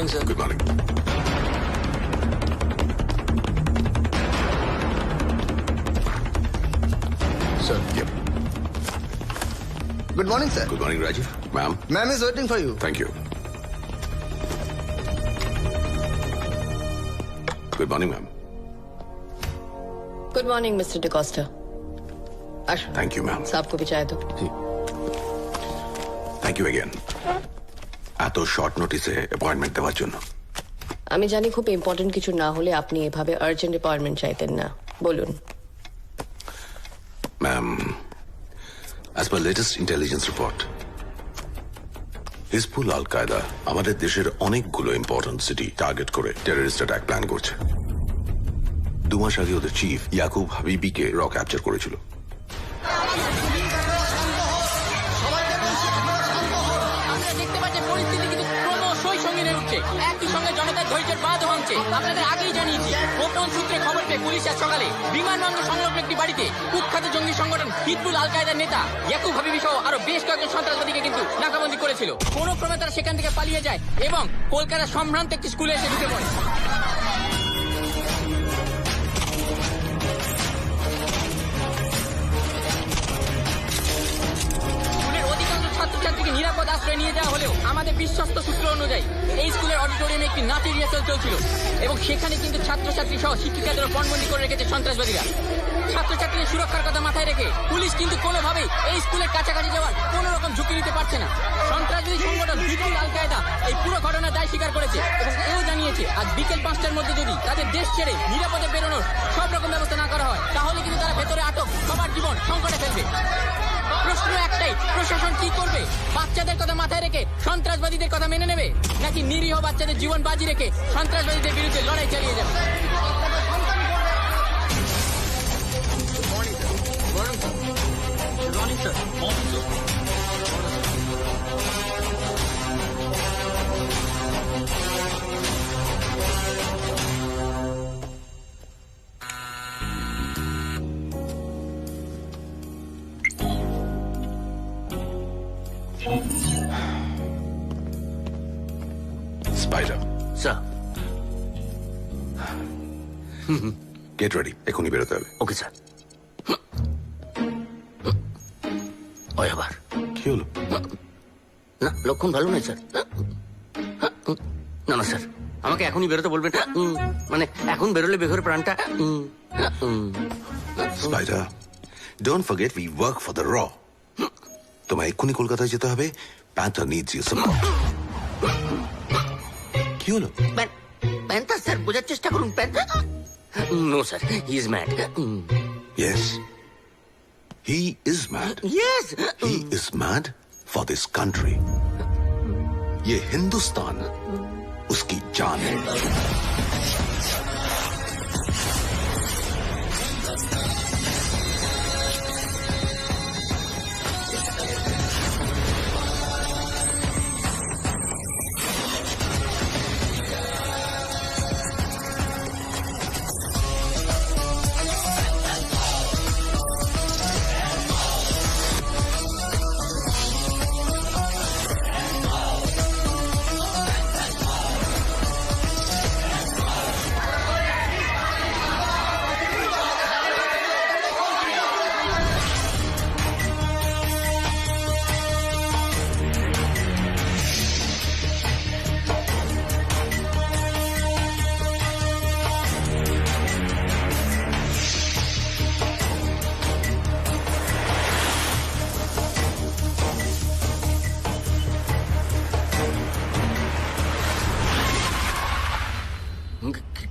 Morning sir. Good morning. Sir Good morning, sir. Good morning Rajiv. Ma'am. Ma'am is waiting for you. Thank you. Good morning ma'am. Good morning mister D'Costa. Thank you ma'am. साहब को भी चाय दो। Thank you again, এত short নোটিসে appointment দেওয়ার জন্য। আমি জানি খুব ইম্পর্টেন্ট কিছু না হলে আপনি এভাবে আর্জেন্ট অ্যাপয়েন্টমেন্ট চাইতেন না, বলুন। Ma'am, as per latest intelligence report, Hizbul Al Qaeda আমাদের দেশের অনেকগুলো ইম্পর্টেন্ট সিটি টার্গেট করে টেররিস্ট অ্যাটাক প্ল্যান করছে। 2 মাস আগে ওদের চিফ ইয়াকুব হাবিবিকে র ক্যাপচার করেছিল। আমরা দেখতে পাচ্ছি পরিস্থিতি কিন্তু ক্রমশই সঙ্গে উঠছে, একই সঙ্গে জনতার ধৈর্যের বাঁধ ভাঙছে। আপনাদের আগেই জানিয়েছি, গোপন সূত্রে খবর পেয়ে পুলিশ আজ সকালে বিমানবন্দর সংলগ্ন একটি বাড়িতে কুখ্যাত জঙ্গি সংগঠন হিজবুল আল কায়দার নেতা ইয়াকুব হাবিবি সহ আরো বেশ কয়েকজন সন্ত্রাসবাদীকে কিন্তু নাকাবন্দি করেছিল। কোনো ক্রমে তারা সেখান থেকে পালিয়ে যায় এবং কলকাতার সম্ভ্রান্ত একটি স্কুলে এসে ঢুকে পড়ে। স্কুলের অধিকাংশ ছাত্রছাত্রীকে নিরাপদ আশ্রয় নিয়ে যাওয়া হলেও আমাদের বিশ্বস্ত সূত্র অনুযায়ী এই স্কুলের অডিটোরিয়ামে একটি নাচের রিহার্সাল চলছিল এবং সেখানে কিন্তু ছাত্রছাত্রী সহ শিক্ষিকাদের পণবন্দি করে রেখেছে সন্ত্রাসবাদীরা। ছাত্রছাত্রীদের সুরক্ষার কথা মাথায় রেখে পুলিশ কিন্তু কোনোভাবেই এই স্কুলের কাছাকাছি যাওয়ার কোন রকম ঝুঁকি নিতে পারছে না। সন্ত্রাসবাদী সংগঠন হিজবুল আল কায়দা এই পুরো ঘটনার দায় স্বীকার করেছে এবং এও জানিয়েছে আজ বিকেল 5টার মধ্যে যদি তাদের দেশ ছেড়ে নিরাপদে বেরোনোর সব রকম ব্যবস্থা না করা হয় তাহলে কিন্তু তারা ভেতরে আটক সবার জীবন সংকটে ফেলবে। প্রশ্ন একটাই, প্রশাসন কি করবে? বাচ্চাদের কথা মাথায় রেখে সন্ত্রাসবাদীদের কথা মেনে নেবে, নাকি নিরীহ বাচ্চাদের জীবন বাজি রেখে সন্ত্রাসবাদীদের বিরুদ্ধে লড়াই চালিয়ে যাবে? Spider, sir. গেট রেডি, এখনই বেরোতে হবে। Okay sir. ওই আবার কি হলো? না, লক্ষণ ভালো নয় স্যার। না না স্যার, আমাকে এখনই বেরোতে বলবেন। মানে এখন বেরোলে বেঘরে প্রাণটা। Spider, don't forget we work for the র। তোমায় এক্ষুনি কলকাতায় যেতে হবে। Panther needs your support. কি হলো? প্যান্থা স্যার, বোঝার চেষ্টা করুন। Panther no sir, he is mad. Yes, he is mad. Yes. He is mad for this country. ये हिंदुस्तान उसकी जान है।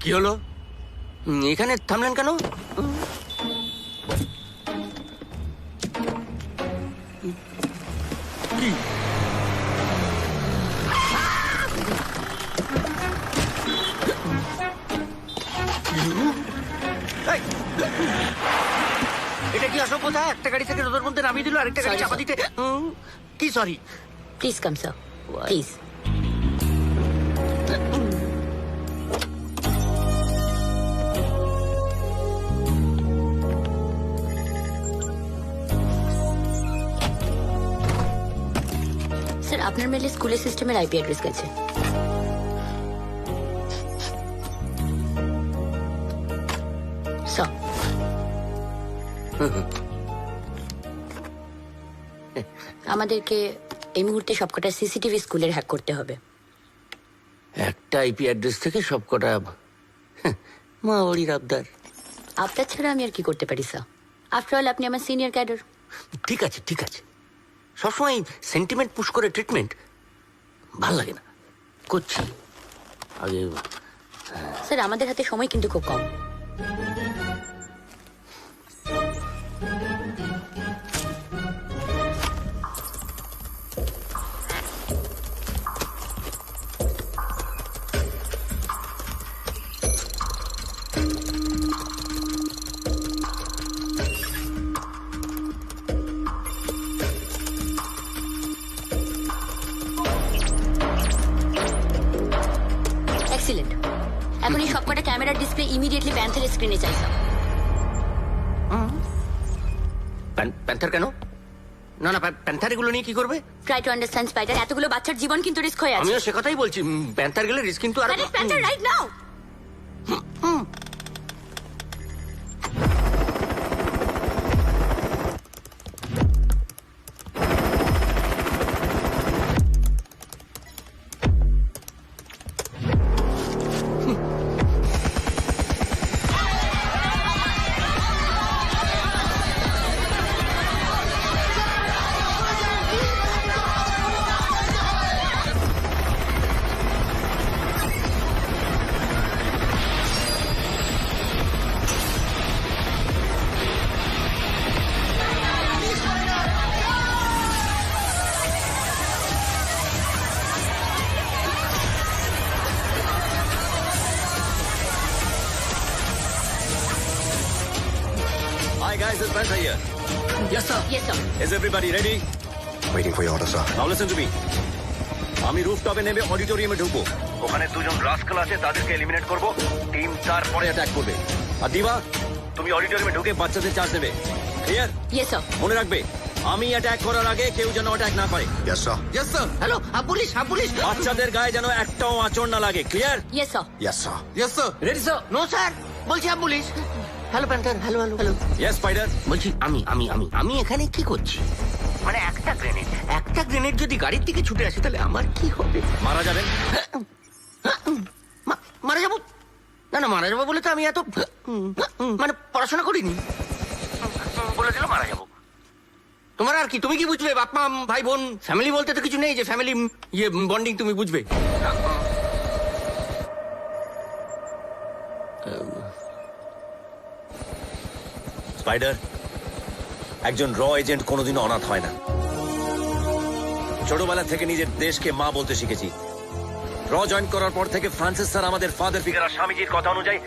কি হলো? এখানে থামলেন কেন? কি? এটা কি অসভ্যতা? একটা গাড়ি থেকে রোদের মধ্যে নামিয়ে দিল, আরেকটা গাড়ি চাপা দিতে। কি sorry? Please come sir, please. Sir, আপনার মেলে স্কুলের সিস্টেমের আইপি অ্যাড্রেস গেছে। স্যার আমাদেরকে এই মুহূর্তে সবকটা সিসিটিভি স্কুলের হ্যাক করতে হবে। একটা আইপি অ্যাড্রেস থেকে সবকটা মা ওরির আবদার। আপনার ছাড়া আমি আর কি করতে পারি স্যার? আফটার অল আপনি আমার সিনিয়র ক্যাডার। ঠিক আছে ঠিক আছে, সবসময় সেন্টিমেন্ট পুশ করে ট্রিটমেন্ট ভাল লাগে না, করছি আগে। স্যার আমাদের হাতে সময় কিন্তু খুব কম। এক্সিলেন্ট। এখন এই সবকটা ক্যামেরার ডিসপ্লে ইমিডিয়েটলি প্যান্থারের স্ক্রিনে চাই স্যার। প্যান্থার কেন? না না, প্যান্থার এগুলো নিয়ে কি করবে? ট্রাই টু আন্ডারস্ট্যান্ড স্পাইডার, এতগুলো বাচ্চার জীবন কিন্তু রিস্ক হয়ে আছে। আমিও সে কথাই বলছি, প্যান্থার গেলে রিস্ক কিন্তু আর। Panther right now. Hi guys, it's Panther here. Yes sir. Yes sir. Is everybody ready? Waiting for your order, sir. Now listen to me. আমি রুফটপে নেমে অডিটোরিয়ামে ঢুকবো। ওখানে দুজন রাস্কাল আছে, তাদেরকে এলিমিনেট করব। টিম তারপরে অ্যাটাক করবে। আর দিবা, তুমি অডিটোরিয়ামে ঢুকে বাচ্চাদের চার্জ দেবে। ক্লিয়ার? Yes sir. মনে রাখবে, আমি অ্যাটাক করার আগে কেউ যেন অ্যাটাক না করে। Yes, sir. Yes sir. Hello, police police. বাচ্চাদের গায়ে যেন একটাও আঁচড় না লাগে। Clear? Yes sir. Yes, sir. Yes sir. Ready sir? No sir, বলছি police. Hello Panther, hello hello hello. Yes Spider. বলছি আমি এখানে কি করছি? মানে একটা গ্রেনেড যদি গাড়ির দিকে ছুটে আসে তাহলে আমার কি হবে? মারা যাবেন। মারা যাবো? না মারা যাবো বলে তো আমি এত মানে পড়াশোনা করিনি। বলেছিল মারা যাবো। তোমার আর কি, তুমি কি বুঝবে? বাপ মা ভাই বোন ফ্যামিলি বলতে তো কিছু নেই যে ফ্যামিলি বন্ডিং তুমি বুঝবে। স্পাইডার, একজন র এজেন্ট কোনোদিনও অনাথ হয় না। ছোটবেলা থেকে নিজের দেশকে মা বলতে শিখেছি। র জয়েন করার পর থেকে ফ্রান্সিস স্যার আমাদের ফাদার ফিগার, আর স্বামীজির কথা অনুযায়ী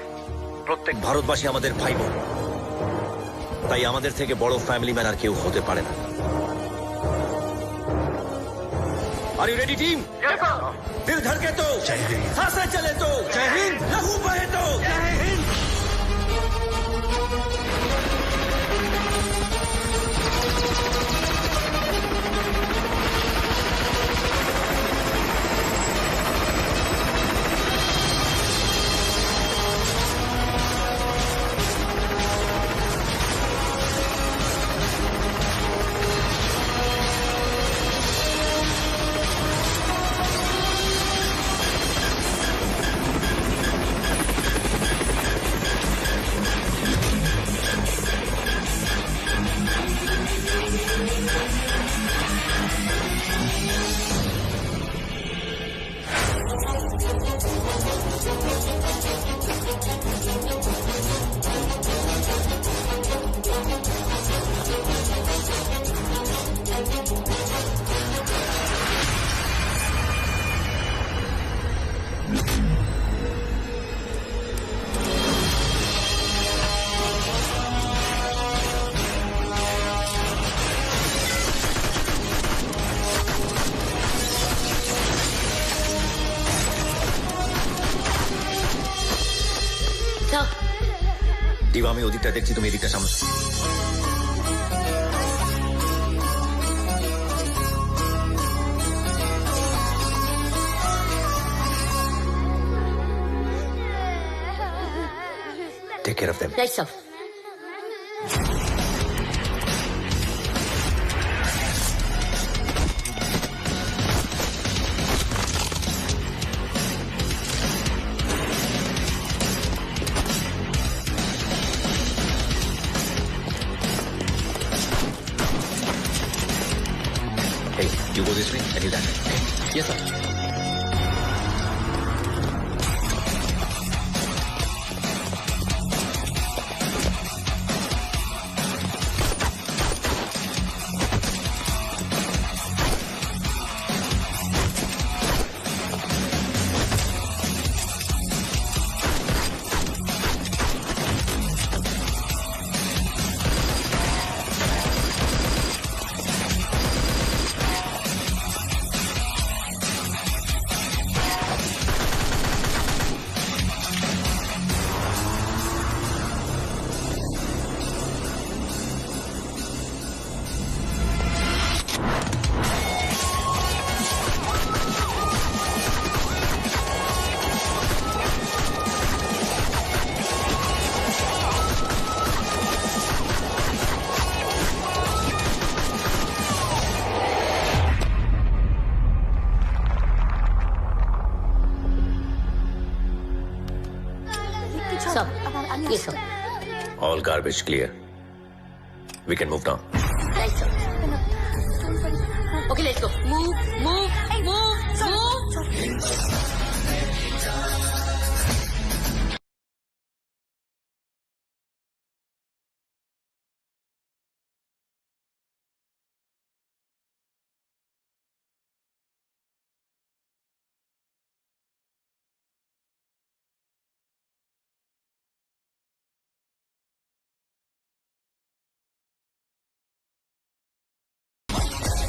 প্রত্যেক ভারতবাসী আমাদের ভাই বোন। তাই আমাদের থেকে বড় ফ্যামিলি ম্যান আর কেউ হতে পারে না। Are you ready team? দিল ধড়কে তো, सांसें चले तो, जय हिंद, लहू बहे तो, जय हिंद। দিবা, আমি ওদিকটা দেখছি, তুমি এদিকটা সামনে। Take care of them. Right sir. Hey, you go this way, and you that way. Yes sir. Sir. Yes, sir. All garbage clear. We can move now. Right, sir. Okay, let's go. Move, move, move, move.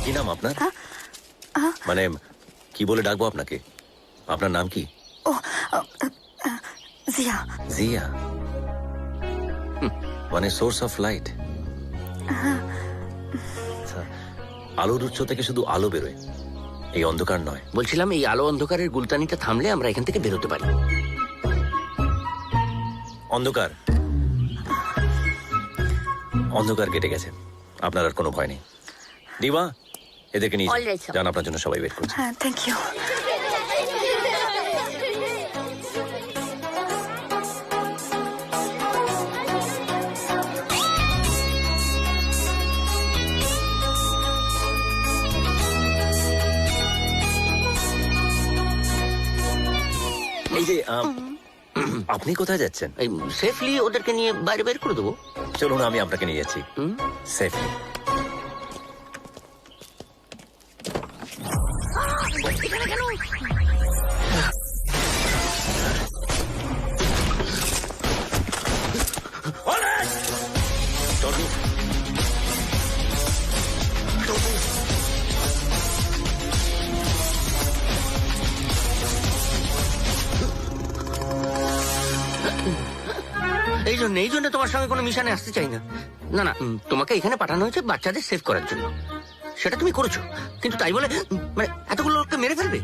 কি নাম আপনার? মানে কি বলে ডাকবো আপনাকে? আপনার নাম কি? জিয়া। জিয়া? মানে সোর্স অফ লাইট। আলোর উৎস থেকে শুধু আলো বেরোয়, এই অন্ধকার নয়। বলছিলাম এই আলো অন্ধকারের গুলতানিটা থামলে আমরা এখান থেকে বেরোতে পারি। অন্ধকার অন্ধকার কেটে গেছে, আপনার আর কোনো ভয় নেই। দিবা, এদেরকে নিয়ে All right, sir. যান, আপনার জন্য সবাই ওয়েট করছে। হ্যাঁ, থ্যাংক ইউ। এই যে আপনি কোথায় যাচ্ছেন? এই সেফলি ওদেরকে নিয়ে বাইরে বের করে দেবো। চলুন, আমি আপনাকে নিয়ে যাচ্ছি সেফলি। এই জন্য তোমার সঙ্গে কোনো মিশনে আসতে চাই না। না না, তোমাকে এখানে পাঠানো হয়েছে বাচ্চাদের সেভ করার জন্য। সেটা তুমি করেছো, কিন্তু তাই বলে মানে এতগুলো লোককে মেরে ফেলবে?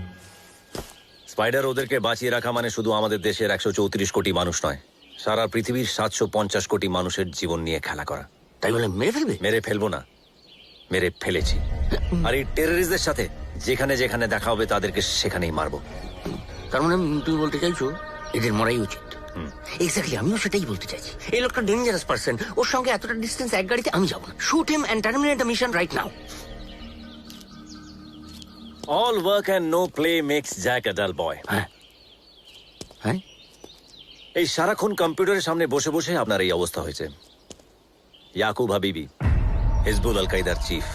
স্পাইডার ওদেরকে বাঁচিয়ে রাখা মানে শুধু আমাদের দেশের 134 কোটি মানুষ নয়, সারা পৃথিবীর 750 কোটি মানুষের জীবন নিয়ে খেলা করা। তাই বলে মেরে ফেলবে? মেরে ফেলবো না, মেরে ফেলেছি। আর এই টেররিস্টদের সাথে যেখানে যেখানে দেখা হবে তাদেরকে সেখানেই মারবো। তার মানে তুমি বলতে চাইছো এদের মরাই উচিত? এক্স্যাক্টলি, আমিও সেটাই বলতে চাইছি। এই লোকটা ডেঞ্জারাস পার্সন, ওর সঙ্গে এতটা ডিস্টেন্স এক গাড়িতে আমি যাবো না। Shoot him and terminate the mission right now. All work and no play makes Jack a dull boy. হ্যাঁ হ্যাঁ, এই সারাক্ষণ কম্পিউটারের সামনে বসে বসে আপনার এই অবস্থা হয়েছে। ইয়াকুব হাবিবি, হিজবুল আল কায়দার চিফ,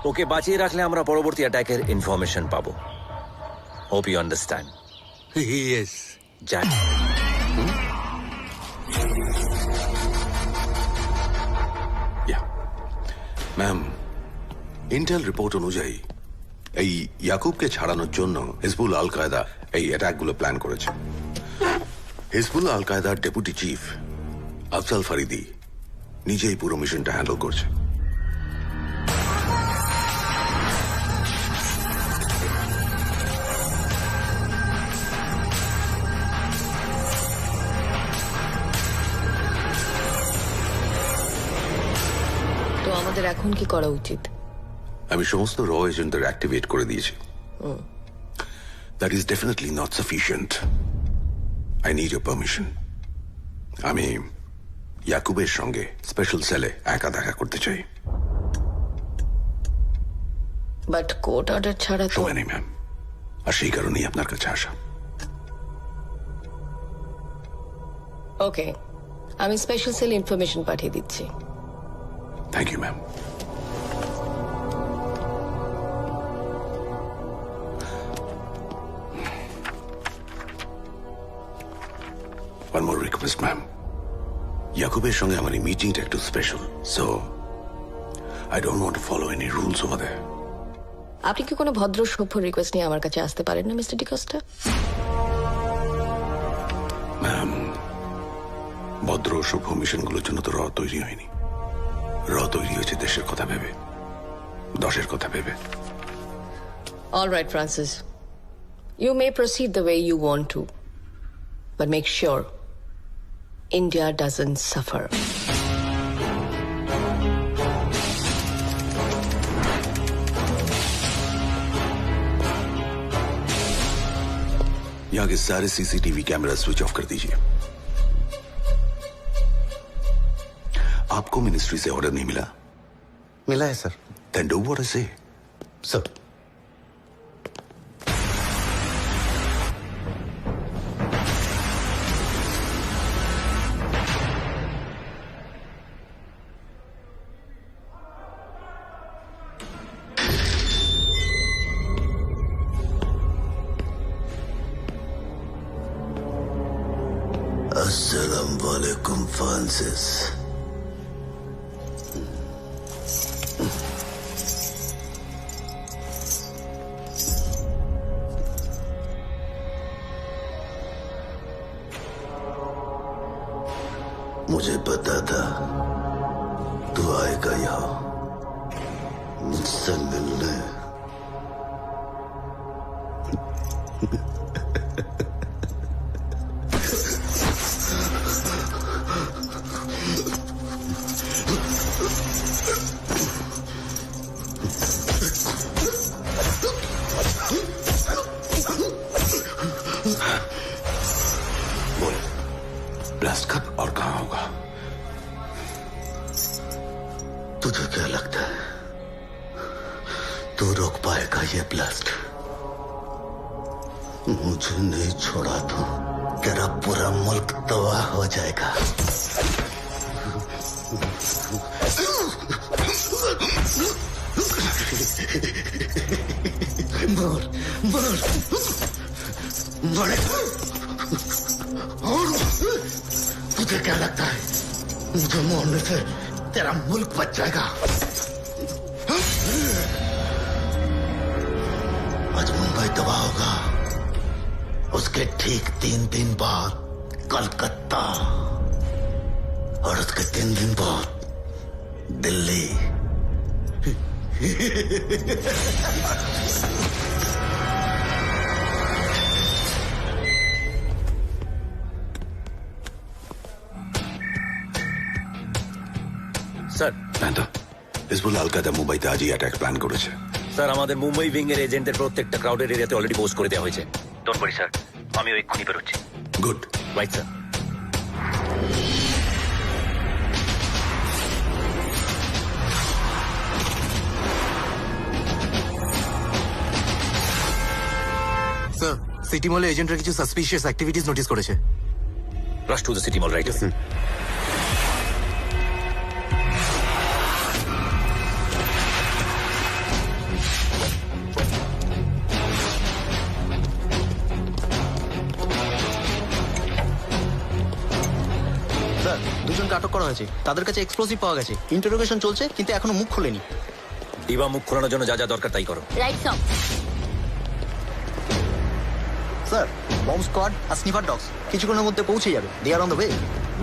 ওকে বাঁচিয়ে রাখলে আমরা পরবর্তী অ্যাটাকের ইনফরমেশন পাবো। Hope you understand. Yes. Jack, ma'am, intel report অনুযায়ী এই ইয়াকুবকে ছাড়ানোর জন্য হিজবুল আল কায়দা এই অ্যাটাকগুলো প্ল্যান করেছে। হিজবুল আল কায়দার ডেপুটি চিফ আফজাল ফারিদি নিজেই পুরো মিশনটা হ্যান্ডেল করছে। আমাদের এখন কি করা উচিত? আমি সমস্ত র এজেন্টদের অ্যাক্টিভেট করে দিয়েছি। That is definitely not sufficient. I need your permission. আমি ইয়াকুবের সঙ্গে স্পেশাল সেলে একা দেখা করতে চাই। বাট কোর্ট অর্ডার ছাড়া তো। সময় নেই ম্যাম, আর সেই কারণেই আপনার কাছে আসা। ওকে, আমি স্পেশাল সেল ইনফরমেশন পাঠিয়ে দিচ্ছি। Thank you ma'am. One more request, ma'am. ইয়াকুবের সঙ্গে আমার এই মিটিংটা একটু special, so I don't want to follow any rules over there. আপনি কি কোনো ভদ্র সভ্য রিকোয়েস্ট নিয়ে আমার কাছে আসতে পারেন না মিস্টার ডিকোস্টা? ম্যাম, ভদ্র সভ্য মিশনগুলোর জন্য তো র তৈরি হয়নি। র তৈরি হয়েছে দেশের কথা ভেবে, দশের কথা ভেবে। All right, Francis. You may proceed the way you want to, but make sure India doesn't suffer. यहाँ के सारे सीसीटीवी कैमरा स्विच ऑफ कर दीजिए। आपको मिनिस्ट्री से ऑर्डर नहीं मिला? मिला है sir. Then do what I say. Sir अस्सलाम वालेकुम फ्रांसिस। मुझे पता था तू आएगा यहाँ मुझसे मिलने। ब्लास्ट कब और कहाँ होगा? तुझे क्या लगता है तू रोक पाएगा ये ब्लास्ट? मुझे नहीं छोड़ा तो तेरा पूरा मुल्क तबाह हो जाएगा। बोल बोल बड़े और तुझे क्या लगता है मुझे मारने से तेरा मुल्क बच जाएगा? आज मुंबई तबाह होगा, उसके ठीक 3 दिन बाद कलकत्ता, और उसके 3 दिन बाद दिल्ली। স্যার হিজবুল আল কায়দা মুম্বাইতে আজই অ্যাটাক প্ল্যান করেছে। স্যার আমাদের মুম্বাই উইং এর এজেন্টের প্রত্যেকটা ক্রাউডের এরিয়াতে অলরেডি পোস্ট করে দেওয়া হয়েছে। ডোন্ট ওয়ারি স্যার, আমি এক্ষুনি বেরোচ্ছি। Good. Right sir. Sir city মলে এজেন্টরা কিছু সাসপিশিয়াস অ্যাক্টিভিটিস নোটিস করেছে। Rush to the city mall, right? Sir দুজনকে আটক করা হয়েছে, তাদের কাছে এক্সপ্লোসিভ পাওয়া গেছে। ইন্টারোগেশন চলছে কিন্তু এখনো মুখ খোলেনি। ডিবা মুখ খোলানোর জন্য যা যা দরকার তাই করো। রাইট সব। স্যার বম্ব স্কোয়াড আর স্নিপার ডগস কিছুক্ষণের মধ্যে পৌঁছে যাবে। They are on the way.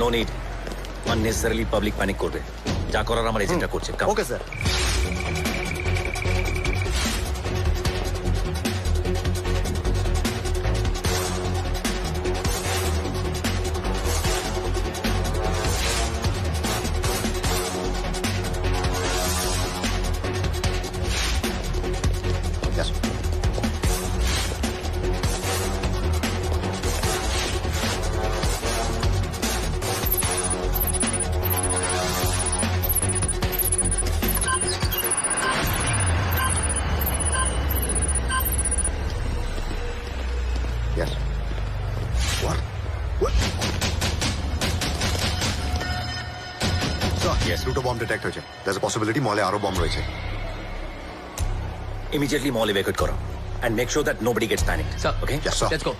No need unnecessarily public panic করবে। যা করার আমার এজেন্টরা করছে। Okay sir. Yes. দুটো বম্ব ডিটেক্ট হয়েছে। There's a possibility মলে আরো বম্ব রয়েছে। Immediately mall evacuate করো and make sure that nobody gets panicked. Sir. Okay? Yes, sir. Let's go.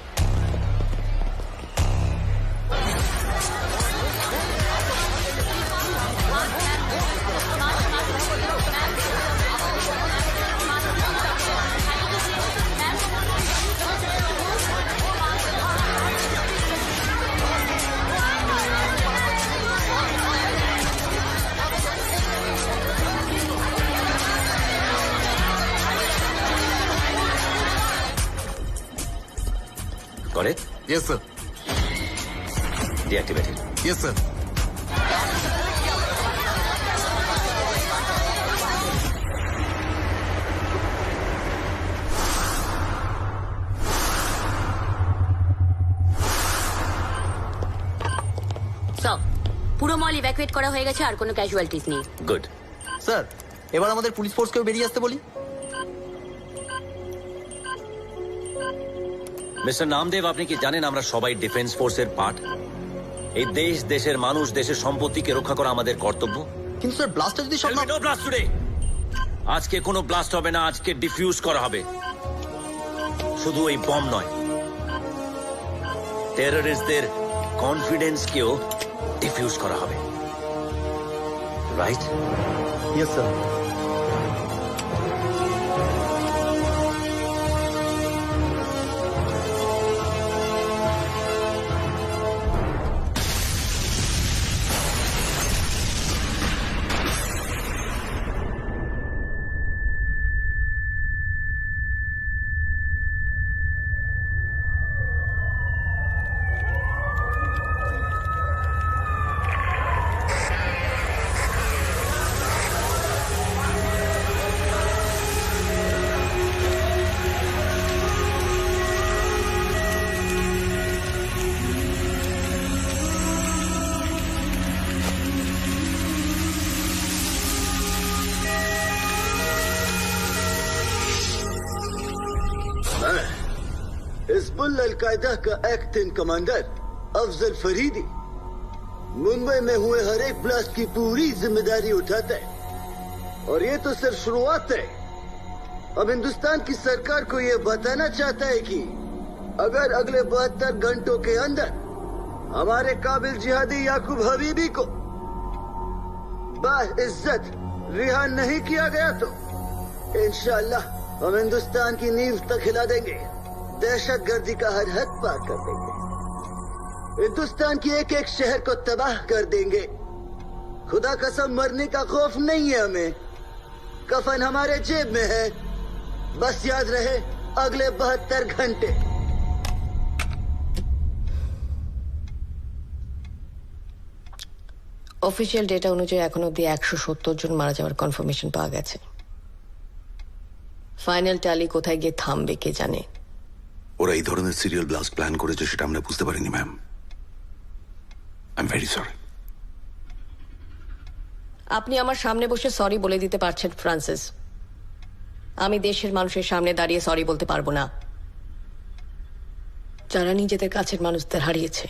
Got it? Yes, sir. Deactivate it. Yes, sir. সব পুরো মল evacuate করা হয়ে গেছে, আর কোনো ক্যাজুয়ালিটিস নেই। Good. স্যার এবার আমাদের পুলিশ ফোর্সকেও বেরিয়ে আসতে বলি। মিস্টার নামদেব, আপনি কি জানেন আমরা সবাই ডিফেন্স ফোর্সের পার্ট? এই দেশ, দেশের মানুষ, দেশের সম্পত্তিকে রক্ষা করা আমাদের কর্তব্য। কিন্তু স্যার ব্লাস্টটা যদি সব No blast today. আজকে কোনো ব্লাস্ট হবে না, আজকে ডিফিউজ করা হবে। শুধু এই বম নয়, টেররিস্টদের কনফিডেন্সকেও ডিফিউজ করা হবে। Right? Yes sir. Hizbul al Qaeda का एक्टिंग कमांडर अफजल फरीदी मुंबई में हुए हर एक ब्लास्ट की पूरी जिम्मेदारी उठाता है, और ये तो सिर्फ शुरुआत है। अब हिंदुस्तान की सरकार को ये बताना चाहता है कि अगर अगले 72 घंटों के अंदर हमारे काबिल जिहादी याकूब हबीबी को बाइज्जत रिहा नहीं किया गया तो इंशाअल्लाह हम हिंदुस्तान की नींव तक हिला देंगे, दहशतगर्दी का हर हद पार कर देंगे, हिंदुस्तान की एक एक शहर को तबाह कर देंगे। खुदा कसम मरने का खौफ नहीं है हमें, कफन हमारे जेब में है, बस याद रहे अगले 72 घंटे। অফিসিয়াল ডেটা অনুযায়ী এখন অব্দি 170 জন মারা যাওয়ার কনফার্মেশন পাওয়া গেছে। ফাইনাল ট্যালি কোথায় গিয়ে থামবে কে জানে। ওরা এই ধরনের সিরিয়াল ব্লাস্ট প্ল্যান করেছে সেটা আমরা বুঝতে পারিনি ma'am. I am very sorry. আপনি আমার সামনে বসে সরি বলে দিতে পারছেন ফ্রান্সিস, আমি দেশের মানুষের সামনে দাঁড়িয়ে সরি বলতে পারবো না, যারা নিজেদের কাছের মানুষদের হারিয়েছে।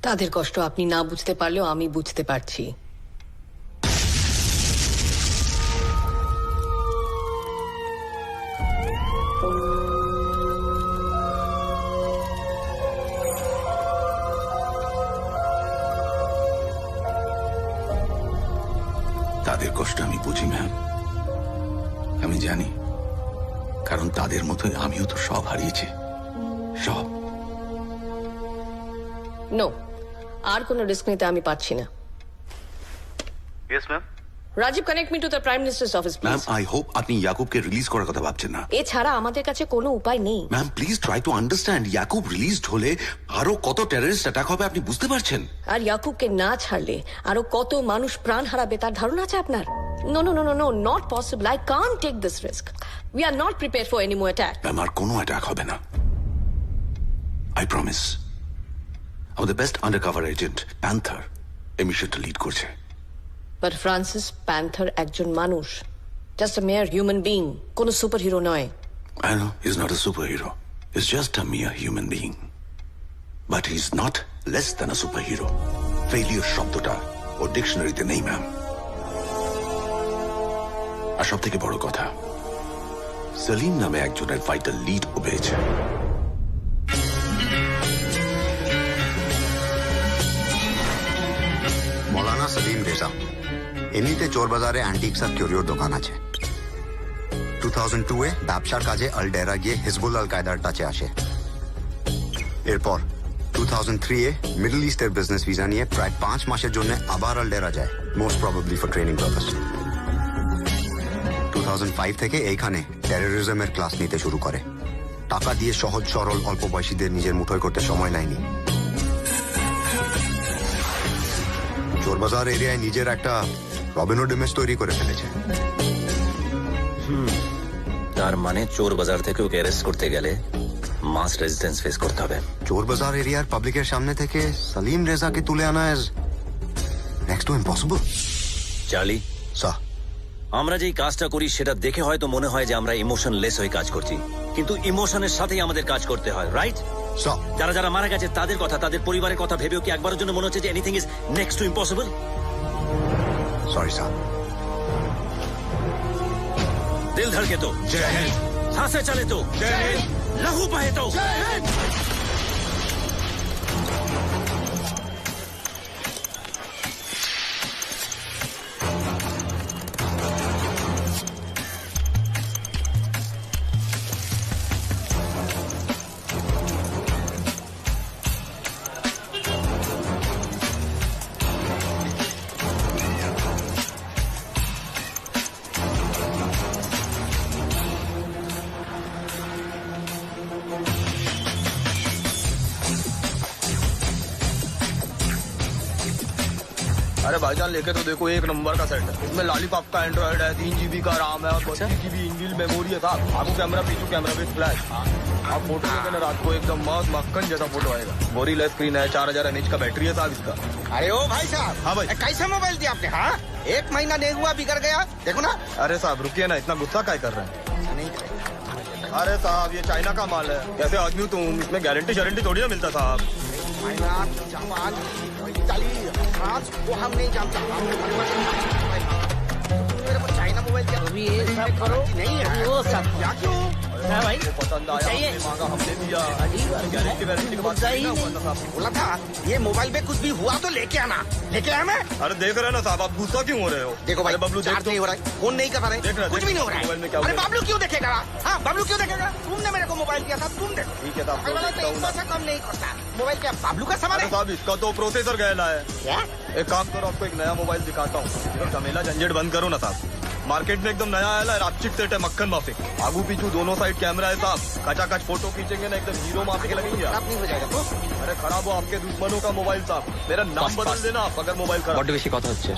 তাদের কষ্ট আপনি না বুঝতে পারলেও আমি বুঝতে পারছি। তাদের কষ্ট আমি বুঝি ম্যাম, আমি জানি, কারণ তাদের মতোই আমিও তো সব হারিয়েছি, সব। নো, আর কোনো রিস্ক নিতে আমি পারছি না। Yes ma'am. Rajiv, connect me to the prime minister's office ma'am, please. I hope আপনি ইয়াকুবকে রিলিজ করার কথা ভাবছেন না। এছাড়া আমাদের কাছে কোনো উপায় নেই। Ma'am please try to understand, Yakub released হলে আরো কত টেররিস্ট অ্যাটাক হবে আপনি বুঝতে পারছেন? আর ইয়াকুবকে না ছাড়লে আরো কত মানুষ প্রাণ হারাবে তার ধারণা আছে আপনার? No no no no no, not possible. I can't take this risk. We are not prepare for any more attack. Ma'am আর কোনো অ্যাটাক হবে না, আই প্রমিস। আমাদের বেস্ট আন্ডারকভার এজেন্ট প্যান্থার এই মিশনটা লিড করছে। বাট ফ্রান্সিস, প্যান্থার একজন মানুষ, just a mere human being, কোনো সুপার হিরো নয়। I know he's not a superhero. He's just a mere human being. But he's not less than a superhero. Failure শব্দটা ওর ডিকশনারিতে নেই ma'am. আর সব থেকে বড় কথা, সলিম নামে একজনের ভাইটাল লিড ও পেয়েছে। মৌলানা সলিম রেজা, এমনিতে চোর বাজারে অ্যান্টিক্স আর কিউরিওর দোকান আছে। 2002-এ ব্যবসার কাজে আলডেরা গিয়ে হিজবুল আল কায়দার টাচে আসে। এরপর 2003-এ মিডল ইস্টের বিজনেস ভিসা নিয়ে প্রায় 5 মাসের জন্য আবার আলডেরা যায়, most probably for training purpose. 2005 থেকে এইখানে টেরোরিজমের ক্লাস নিতে শুরু করে। টাকা দিয়ে সহজ সরল অল্প বয়সীদের নিজের মুঠোয় করতে সময় নেয়নি। চোরবাজার এরিয়ায় নিজের একটা রবিনহুড ইমেজ তৈরি করে ফেলেছে। তার মানে চোর বাজার থেকে ওকে অ্যারেস্ট করতে গেলে মাস রেজিস্ট্যান্স ফেস করতে হবে। চোরবাজার এরিয়ার পাবলিকের সামনে থেকে সলিম রেজাকে তুলে আনা is next to impossible. Charlie, sir, আমরা যেই কাজটা করি সেটা দেখে হয়তো মনে হয় যে আমরা ইমোশনলেস হয়ে কাজ করছি, কিন্তু ইমোশনের সাথেই আমাদের কাজ করতে হয়, রাইট? স্যার, যারা যারা মারা গেছে তাদের কথা, তাদের পরিবারের কথা ভেবেও কি একবারের জন্য মনে হচ্ছে যে anything is next to impossible? Sorry sir. दिल धड़के तो जय हिंद, सांसें चले तो जय हिंद, लहू बहे तो जय हिंद। अरे भाईजान लेके तो देखो, एक नंबर का सेट है। इसमें लॉलीपॉप का एंड्रॉइड है, 3 GB का RAM है और 32 GB इनबिल्ट मेमोरी है साहब। आगू कैमरा, पीछू कैमरा विद फ्लैश। आप फोटो लेते ना रात को एकदम मस्त मक्खन जैसा फोटो आएगा। गोरिल्ला स्क्रीन है, 4000 mAh का बैटरी है साहब इसका। अरे ओ भाई साहब। हाँ भाई। कैसा मोबाइल दिया आपने? हाँ, 1 महीना नहीं हुआ बिगड़ गया, देखो ना। अरे साहब रुकिए ना, इतना गुस्सा क्या कर रहे हैं? अरे साहब ये चाइना का माल है, कैसे आदमी हो तुम? इसमें गारंटी वारंटी थोड़ी ना मिलता साहब। जापान, इटाली, फ्रांस, वो हम नहीं जानते। मेरे को चाइना मोबाइल क्या अभी ये सब करो नहीं है वो सब क्या क्यों भाई पसंद आया, हमने मांगा, हमने दिया। गारंटी वारंटी की बात नहीं ना साहब। बोला था ये मोबाइल पे कुछ भी हुआ तो लेके आना। लेके आया मैं। अरे देख रहे ना साहब, आप गुस्सा क्यों हो रहे हो? देखो भाई, बबलू चार्ज नहीं हो रहा है, फोन नहीं कर रहे, कुछ भी नहीं हो रहा है। अरे बबलू क्यों देखेगा? हाँ, बबलू क्यों देखेगा? तुमने मेरे को मोबाइल दिया था, तुम देखो। ठीक है साहब, कम नहीं करता। मोबाइल क्या बबलू का सामान है? साहब इसका तो प्रोसेसर गया है। क्या? एक काम करो, आपको एक नया मोबाइल दिखाता हूँ। झमेला झंझट बंद करो ना साहब। मार्केट में एकदम नया आया है, रापचिक सेट है, मक्खन माफिक। आगू पीछू दोनों साइड कैमरा है साहब। कचाकच फोटो खींचेंगे ना, एकदम हीरो माफिक लगेंगे। खराब नहीं हो जाएगा तो? अरे खराब हो आपके दुश्मनों का मोबाइल साहब। मेरा नाम बदल देना आप अगर मोबाइल खराब। বড্ড বেশি কথা হচ্ছে।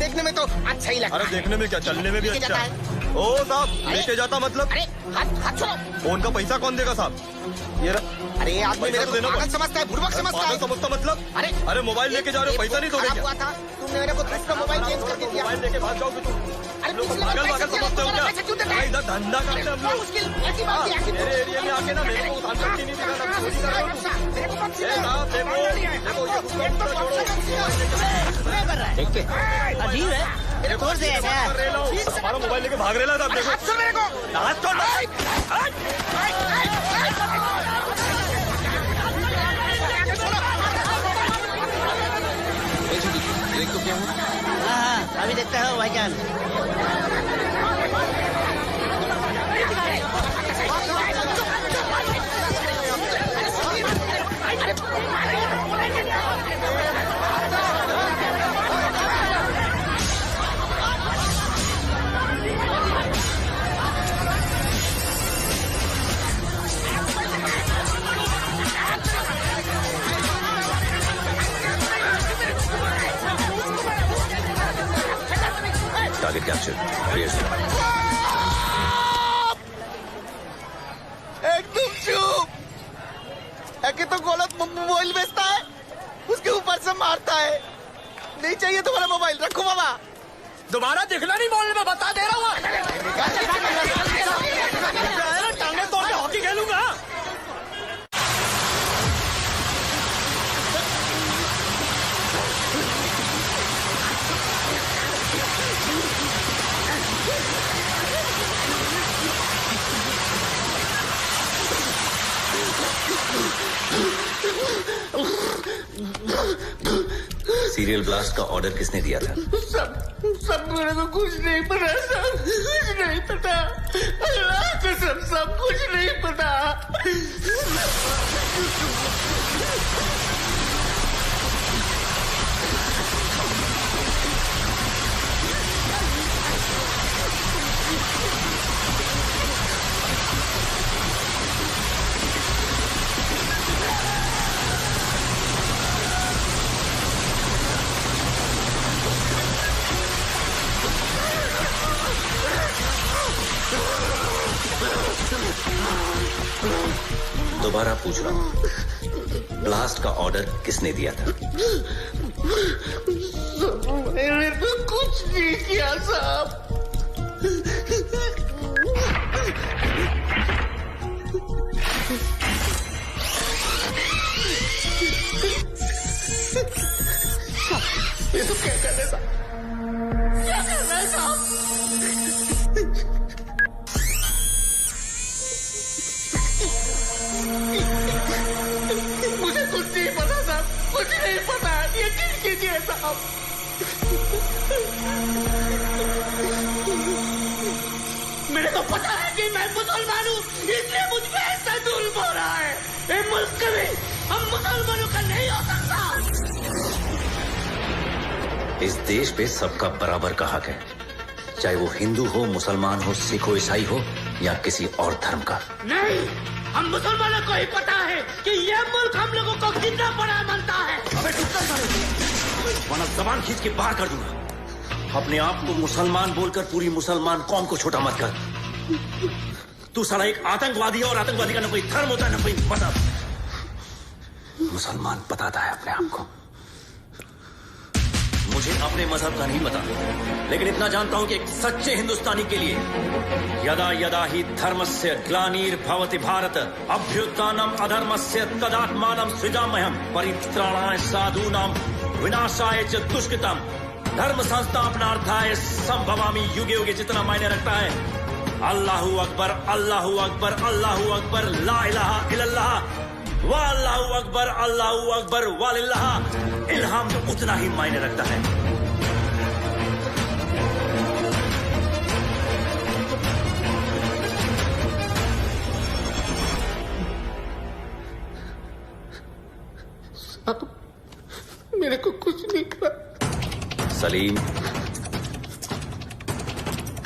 देखने में तो अच्छा ही लगता अरे है। देखने में क्या, चलने में भी लेके अच्छा जाता है। ओ साहब लेके जाता मतलब? अरे हाथ छोड़ो। फोन का पैसा कौन देगा साहब? ये रहा। अरे आदमी मेरे को पागल समझता है, बुड़बक समझता है। समझता मतलब? अरे मोबाइल लेके जा रहे हो, पैसा नहीं दोगे क्या? हुआ था, तुमने मेरे को दूसरा मोबाइल चेंज करके दिया। मोबाइल लेके भाग जाओगे तुम। अरे लोग पागल पागल समझते हो क्या? इधर धंधा करते हम लोग। मुश्किल ऐसी बात है। मेरे एरिया में आके ना मेरे को सामने नहीं दिखाना। मेरे को पक्षी देखो देखते अजीब है। मेरे को से ऐसा हमारा मोबाइल लेके भाग रहे साहब। देखो हाथ छोड़ मेरे को। हाथ छोड़। हाँ, अभी देखते हो भाईजान। Target capture. एकदम चुप। एके तो गलत मोबाइल बेचता है, उसके ऊपर से मारता है। नहीं चाहिए तुम्हारा मोबाइल, रखो बाबा। दोबारा दिखना नहीं मोबाइल में, बता दे रहा हूँ। टांगे तोड़ के हॉकी खेलूंगा। सीरियल ब्लास्ट का ऑर्डर किसने दिया था? सब मेरे को कुछ नहीं पता, सब कुछ नहीं पता, अल्लाह कसम सब कुछ नहीं पता। दोबारा पूछ रहा हूँ, ब्लास्ट का ऑर्डर किसने दिया था? मैंने तो कुछ नहीं किया साहब। ये तो क्या कर रहे साहब? क्या कर रहे साहब? मुझे कुछ नहीं पता साहब, कुछ नहीं पता, यकीन कीजिए साहब। मेरे को पता है कि मैं मुसलमान हूँ, इसलिए मुझ पे ऐसा जुल्म हो रहा है। ये मुल्क कभी हम मुसलमानों का नहीं हो सकता। इस देश पे सबका बराबर का हक है, चाहे वो हिंदू हो, मुसलमान हो, सिख हो, ईसाई हो या किसी और धर्म का। नहीं, हम मुसलमानों को ही पता है कि यह मुल्क हम लोगों को कितना बड़ा मानता है। अबे चुप कर साले, वरना जबान खींच के बाहर कर दूंगा। अपने आप को मुसलमान बोलकर पूरी मुसलमान कौम को छोटा मत कर। तू साला एक आतंकवादी है और आतंकवादी का न कोई धर्म होता है न कोई मजहब। मुसलमान बताता है अपने आप को। मुझे अपने मजहब का नहीं पता, लेकिन इतना जानता हूं कि एक सच्चे हिंदुस्तानी के लिए यदा यदा ही धर्मस्य ग्लानिर्भवति भारत अभ्युत्थानम अधर्मस्य तदात्मानं सृजाम्यहम् परित्राणाय साधूनां विनाशाय च दुष्कृतम् धर्म संस्थापनार्थाय संभवामि युगे युगे। जितना मायने रखता है अल्लाहू अकबर, अल्लाहू अकबर, अल्लाहू अकबर, ला इलाहा इल्लल्लाह वाल्लाहु अकबर, अल्लाहु अकबर, वालिल्लाह इल्हाम तो उतना ही मायने रखता है। मेरे को कुछ नहीं कहा। सलीम,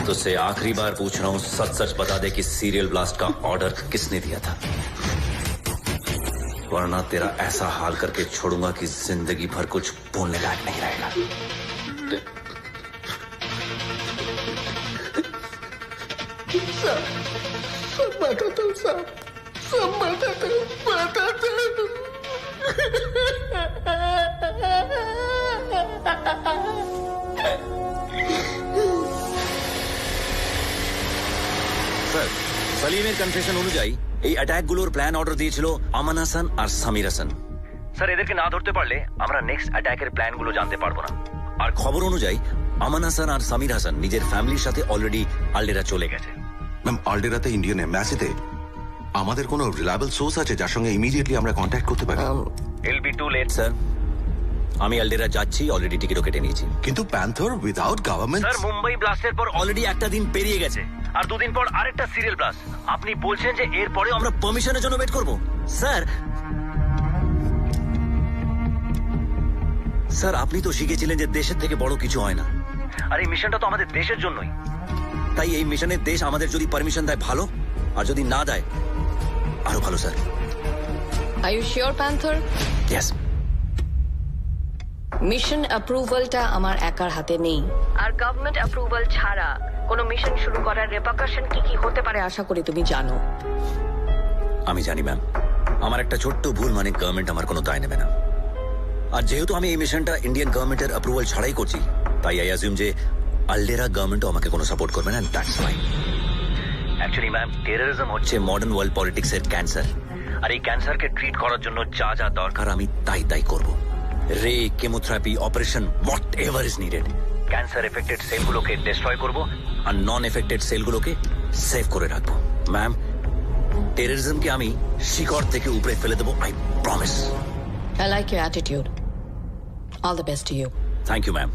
तुझसे आखिरी बार पूछ रहा हूं, सच सच बता दे कि सीरियल ब्लास्ट का ऑर्डर किसने दिया था, वरना तेरा ऐसा हाल करके छोड़ूंगा कि जिंदगी भर कुछ बोलने लायक नहीं रहेगा। सब बताता हूँ साहब, सब बताता हूँ, बताता हूँ। স্যার, সলিমের কনফেশন অনুযায়ী এই অ্যাটাকগুলোর প্ল্যান অর্ডার দিয়েছিল আমান হাসান আর সামির হাসান। স্যার, এদেরকে না ধরতে পারলে আমরা নেক্সট অ্যাটাকের প্ল্যানগুলো জানতে পারবো না। আর খবর অনুযায়ী আমান হাসান আর সামির হাসান নিজের ফ্যামিলির সাথে অলরেডি আলডেরা চলে গেছে। ম্যাম, আলডেরাতে ইন্ডিয়ান এম্বাসিতে আমাদের কোনো রিলায়েবল সোর্স আছে যার সঙ্গে ইমিডিয়েটলি আমরা কন্ট্যাক্ট করতে পারি? ইল বি টু লেট স্যার। আমি আলডেরা যাচ্ছি, অলরেডি টিকিটও কেটে নিয়েছি। কিন্তু panther without government. Sir, Mumbai ব্লাস্টের পর অলরেডি একটা দিন পেরিয়ে গেছে, আর দুদিন পর আরেকটা সিরিয়াল ব্লাস্ট। আপনি বলছেন যে এরপরে আমরা পারমিশনের জন্য ওয়েট করব? স্যার, স্যার আপনি তো শিখেছিলেন যে দেশের থেকে বড় কিছু হয় না, আর এই মিশনটা তো আমাদের দেশের জন্যই। তাই এই মিশনের দেশ আমাদের যদি পারমিশন দেয় ভালো, আর যদি না দেয় আরো ভালো। Sir, Are you sure, Panther? Yes. Mission অ্যাপ্রুভালটা আমার একার হাতে নেই, আর গভর্নমেন্ট অ্যাপ্রুভাল ছাড়া কোনো মিশন শুরু করার রেপারকাশন কি কি হতে পারে আশা করি তুমি জানো। আমি জানি ম্যাম, আমার একটা ছোট্ট ভুল মানে গভর্নমেন্ট আমার কোনো দায় নেবে না। আর যেহেতু আমি এই মিশনটা ইন্ডিয়ান গভর্নমেন্টের অ্যাপ্রুভাল ছাড়াই করছি, তাই আই অ্যাজিউম যে আলডেরা গভর্নমেন্টও আমাকে কোনো সাপোর্ট করবে না, that's fine. Actually ma'am, terrorism হচ্ছে মডার্ন ওয়ার্ল্ড পলিটিক্সের ক্যান্সার, আর এই ক্যান্সারকে ট্রিট করার জন্য যা যা দরকার আমি তাই করব। Ray, chemotherapy, operation, whatever is needed. Cancer affected সেলগুলোকে ডিস্ট্রয় করব, আর নন এফেক্টেড সেলগুলোকে সেভ করে রাখবো। ম্যাম, টেররিজমকে আমি শিকড় থেকে উপরে ফেলে দেবো, I promise. I like your attitude. All the best to you. Thank you ma'am.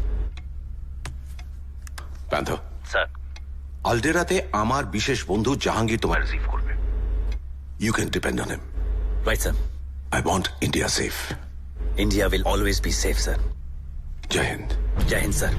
Panther, sir, আলডেরাতে আমার বিশেষ বন্ধু জাহাঙ্গীর তোমার রিসিভ করবে। You can depend on him. Right sir. I want India safe. India will always be safe sir. Jai Hind. Jai Hind sir.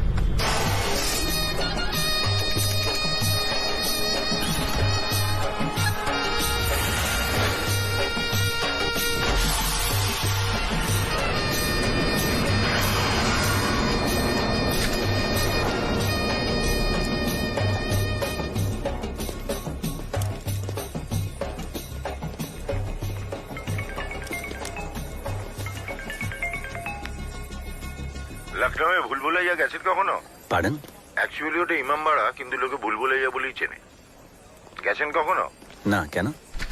লখনৌয়ে ভুলভুলাইয়া গেছেন কখনো? Pardon? Actually ওটা ইমামবাড়া, কিন্তু লোকে ভুলভুলাইয়া বলেই চেনে। গেছেন কখনো? না, কেন?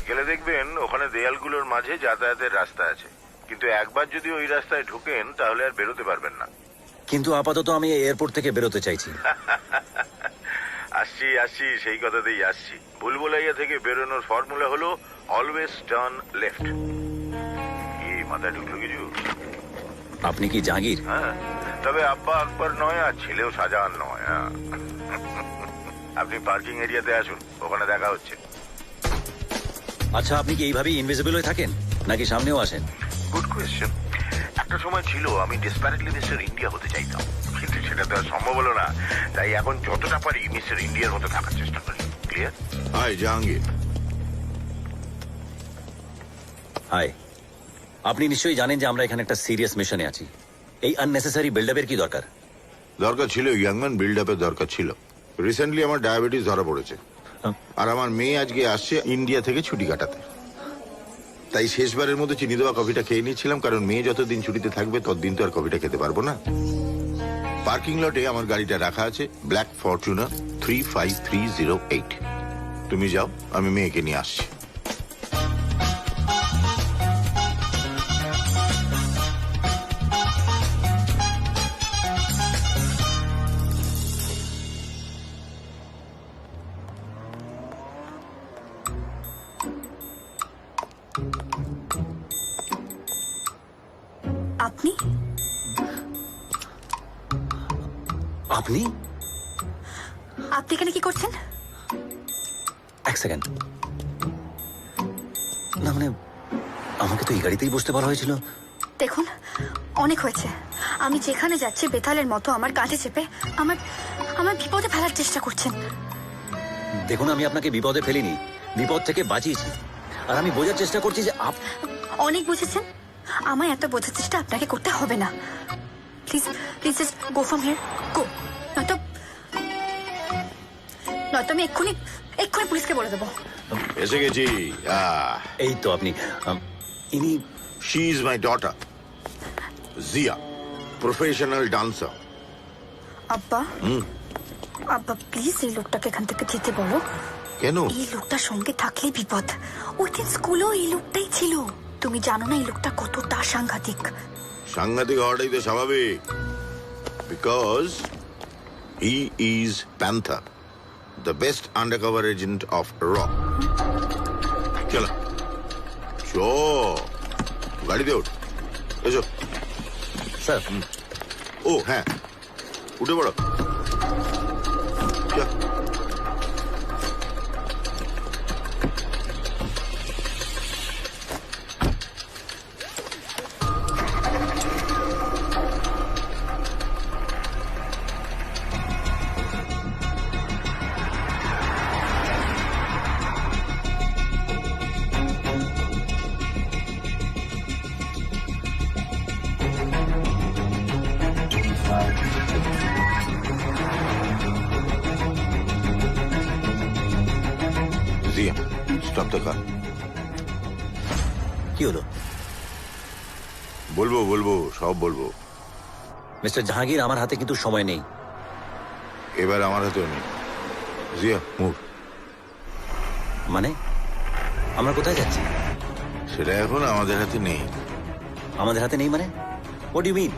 গেলে দেখবেন ওখানে দেয়ালগুলোর মাঝে যাতায়াতের রাস্তা আছে, কিন্তু একবার যদি ওই রাস্তায় ঢোকেন তাহলে আর বেরোতে পারবেন না। কিন্তু আপাতত আমি এয়ারপোর্ট থেকে বেরোতে চাইছি। আসছি সেই কথাতেই আসছি। ভুলভুলাইয়া থেকে বেরোনোর ফর্মুলা হলো অলওয়েজ টার্ন লেফট। কি মাথায় ঢুকলো কিছু? আপনি কি জাহাঙ্গীর? হ্যাঁ, তবে আব্বা আকবর নয় আর ছেলেও শাহজাহান নয়। হ্যাঁ, আপনি পার্কিং এরিয়াতে আসুন, ওখানে দেখা হচ্ছে। আচ্ছা, আপনি কি এইভাবেই ইনভিজিবল হয়ে থাকেন নাকি সামনেও আসেন? Good question. একটা সময় ছিল আমি ডেসপারেটলি মিস্টার ইন্ডিয়া হতে চাইতাম, কিন্তু সেটা তো আর সম্ভব হলো না। তাই এখন যতটা পারি মিস্টার ইন্ডিয়ার মতো থাকার চেষ্টা করি। ক্লিয়ার? হাই জাহাঙ্গীর। হাই। আপনি নিশ্চয়ই জানেন যে আমরা এখানে একটা সিরিয়াস মিশনে আছি। এই আননেসেসারি বিল্ডআপের কি দরকার? দরকার ছিল ইয়াংম্যান বিল্ড আপের দরকার ছিল। রিসেন্টলি আমার ডায়াবেটিস ধরা পড়েছে, আর আমার মেয়ে আজকে আসছে ইন্ডিয়া থেকে ছুটি কাটাতে। তাই শেষবারের মতো চিনি দেওয়া কফিটা খেয়ে নিচ্ছিলাম, কারণ মেয়ে যতদিন ছুটিতে থাকবে ততদিন তো আর কফিটা খেতে পারবো না। পার্কিং লটে আমার গাড়িটা রাখা আছে, ব্ল্যাক ফরচুনার 35308। তুমি যাও, আমি মেয়েকে নিয়ে আসছি। আপনি আপনি আপনি এখানে কি করছেন? এক সেকেন্ড। না মানে, আমাকে তো এই গাড়িতেই বসতে বলা হয়েছিল। দেখুন, অনেক হয়েছে। আমি যেখানে যাচ্ছি বেতালের মতো আমার কাঁধে চেপে আমার আমার বিপদে ফেলার চেষ্টা করছেন। দেখুন, আমি আপনাকে বিপদে ফেলিনি, বিপদ থেকে বাঁচিয়েছি। আর আমি বোঝার চেষ্টা করছি যে অনেক বুঝেছেন। আমায় এত বোঝার চেষ্টা আপনাকে করতে হবে না। Please please just go from here, go. নয়তো আমি এক্ষুনি পুলিশকে বলে দেবো। এসে গেছি। এই তো আপনি। ইনি she is my daughter Zia, professional dancer. আব্বা, আব্বা প্লিজ এই লোকটাকে এখান থেকে যেতে বলো। কেন? এই লোকটার সঙ্গে থাকলেই বিপদ। ওই দিন স্কুলেও এই লোকটাই ছিল। তুমি জানো না এই লোকটা কতটা সাংঘাতিক। সাংঘাতিক হওয়াটাই তো স্বাভাবিক, because he is panther, the best undercover agent of র। চলো গাড়িতে ওঠ, এসো। স্যার। ও হ্যাঁ, উঠে পড়ো। Stop the car. কি হলো? বলবো সব বলবো। মিস্টার জাহাঙ্গীর, আমার হাতে কিন্তু সময় নেই। এবার আমার হাতেও নেই। জিয়া মুভ। মানে আমরা কোথায় যাচ্ছি? সেটা এখন আমাদের হাতে নেই। আমাদের হাতে নেই মানে? What do you mean?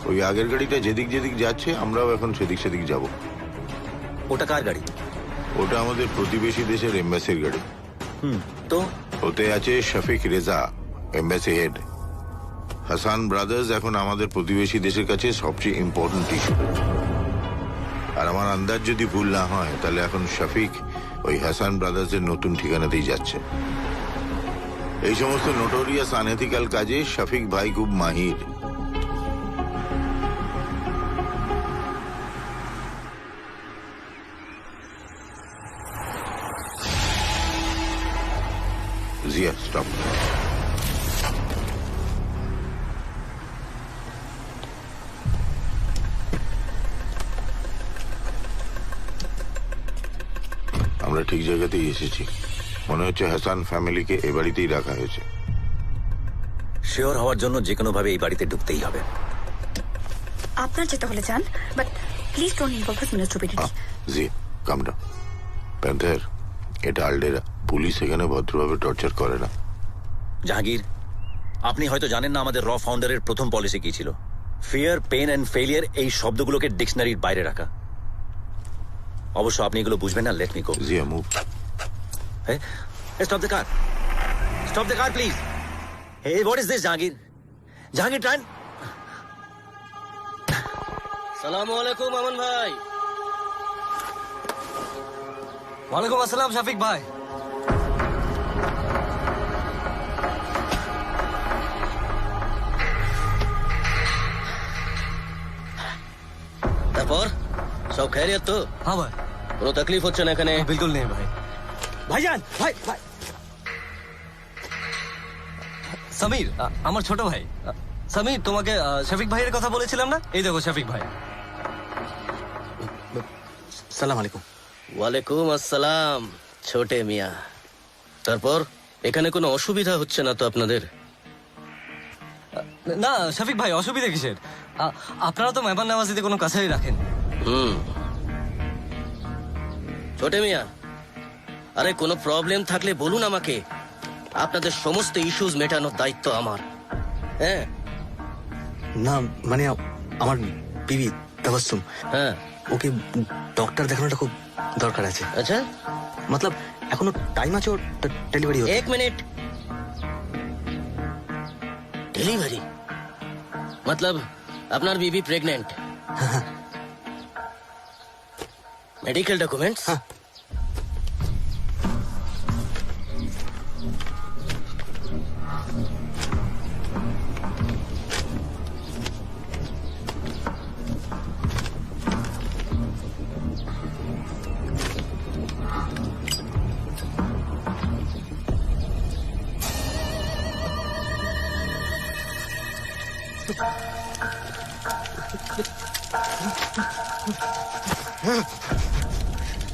ওই আগের গাড়িটা যেদিক যেদিক যাচ্ছে আমরাও এখন সেদিক যাব। ওটা কার গাড়ি? ওটা আমাদের প্রতিবেশী দেশের এম্বাসির গাড়ি। তো ওতে আছে Shafiq Reza, embassy head. Hasan brothers এখন আমাদের প্রতিবেশী দেশের কাছে সবচেয়ে ইম্পর্টেন্ট ইস্যু। আর আমার আন্দাজ যদি ভুল না হয় তাহলে এখন শফিক ওই হাসান ব্রাদার্সের নতুন ঠিকানাতেই যাচ্ছে। এই সমস্ত নোটোরিয়াস আনএথিক্যাল কাজে শফিক ভাই খুব মাহির। জিয়া স্টপ। আমরা ঠিক জায়গাতেই এসেছি। মনে হচ্ছে হাসান ফ্যামিলিকে এ বাড়িতেই রাখা হয়েছে। শিওর হওয়ার জন্য যে কোনো ভাবে এই বাড়িতে ঢুকতেই হবে। আপনার যেতে হলে যান, but please don't involve his stupidity. Ji calm down. Panther, এটা আলডেরা। পুলিশ এখানে ভদ্রভাবে টর্চার করে না। জাহাঙ্গীর, আপনি হয়তো জানেন না আমাদের র ফাউন্ডারের প্রথম পলিসি কি ছিল। ফিয়ার, পেন অ্যান্ড ফেলিয়ার এই শব্দগুলোকে ডিকশনারির বাইরে রাখা। অবশ্য আপনি এগুলো বুঝবেন না। Let me go. Zia move. Hey, stop the car. Stop the car, please. Hey, what is this, Jahangir? Jahangir, try and... সালামু আলাইকুম আমান ভাই। ওয়ালাইকুম আসসালাম শফিক ভাই। তারপর সব খেয়ারিয়াত তো? হ্যাঁ ভাই। কোনো তকলিফ হচ্ছে না এখানে? বিলকুল নেই ভাই। ভাইজান, ভাই ভাই সমীর, আমার ছোট ভাই সমীর, তোমাকে শফিক ভাইয়ের কথা বলেছিলাম না? এই দেখো শফিক ভাই। সালাম আলাইকুম। ওয়ালাইকুম আসসালাম ছোটে মিয়া। তারপর এখানে কোনো অসুবিধা হচ্ছে না তো আপনাদের? না শফিক ভাই, অসুবিধা কিসের? আপনারা তো মেহমান নামাজিতে কোনো কাছারি রাখেন। ছোটে মিয়া, আরে কোনো প্রবলেম থাকলে বলুন আমাকে। আপনাদের সমস্ত ইস্যুজ মেটানোর দায়িত্ব আমার। হ্যাঁ না মানে আমার বিবি তাবাসসুম, হ্যাঁ, ওকে ডক্টর দেখানোটা খুব দরকার আছে। আচ্ছা, মতলব এখনো টাইম আছে ওর ডেলিভারি হতে। এক মিনিট। ডেলিভারি মতলব আপনার বিবি প্রেগনেন্ট? Medical documents?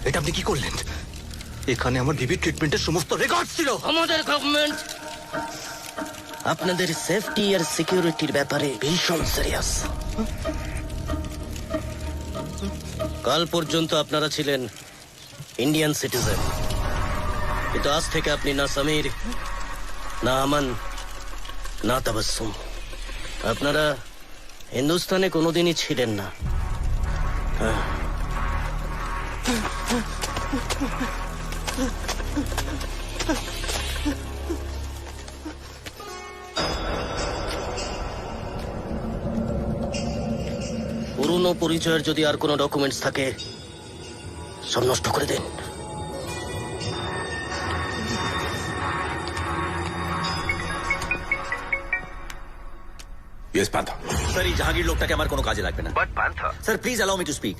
এটা আপনি কি করলেন? এখানে আমার বিবির ট্রিটমেন্টের সমস্ত রেকর্ড ছিল। আমাদের গভর্নমেন্ট আপনাদের সেফটি আর সিকিউরিটির ব্যাপারে ভীষণ সিরিয়াস। কাল পর্যন্ত আপনারা ছিলেন ইন্ডিয়ান সিটিজেন, কিন্তু আজ থেকে আপনি না সমীর, না আমান, না তাবাসসুম। আপনারা হিন্দুস্তানে কোনোদিনই ছিলেন না। পুরনো পরিচয়ের যদি আর কোনো ডকুমেন্টস থাকে সব নষ্ট করে দিন। ইয়েস প্যান্থা। স্যার, এই জাহাঙ্গীর লোকটাকে আমার কোনো কাজে লাগবে না। But Panther, sir please allow me to speak.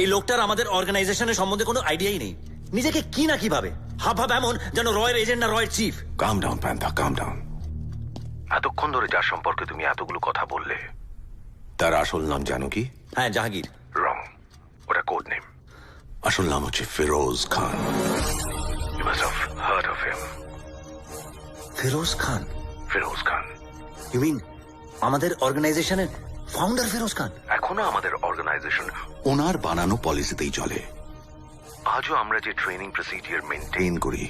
এই লোকটার আমাদের অর্গানাইজেশনের সম্বন্ধে কোনো আইডিয়াই নেই। নিজেকে কি না কিভাবে হাব ভাব এমন যেন রয়ের এজেন্ট না রয়ের চিফ। কাম ডাউন প্যান্থা, কাম ডাউন। এতক্ষণ ধরে যার সম্পর্কে তুমি এতগুলো কথা বললে তার আসল নাম জানো কি? হ্যাঁ, জাহাঙ্গীর। রং, ওটা কোড নেম। আসল নাম হচ্ছে Firoz Khan. You must have heard of him. Firoz Khan? Firoz Khan, you mean আমাদের অর্গানাইজেশনের ফাউন্ডার ফিরোজ খান? এখনো আমাদের অর্গানাইজেশন ওনার বানানো পলিসিতেই চলে। আজও আমরা যে ট্রেনিং প্রসিডিওর মেনটেন করি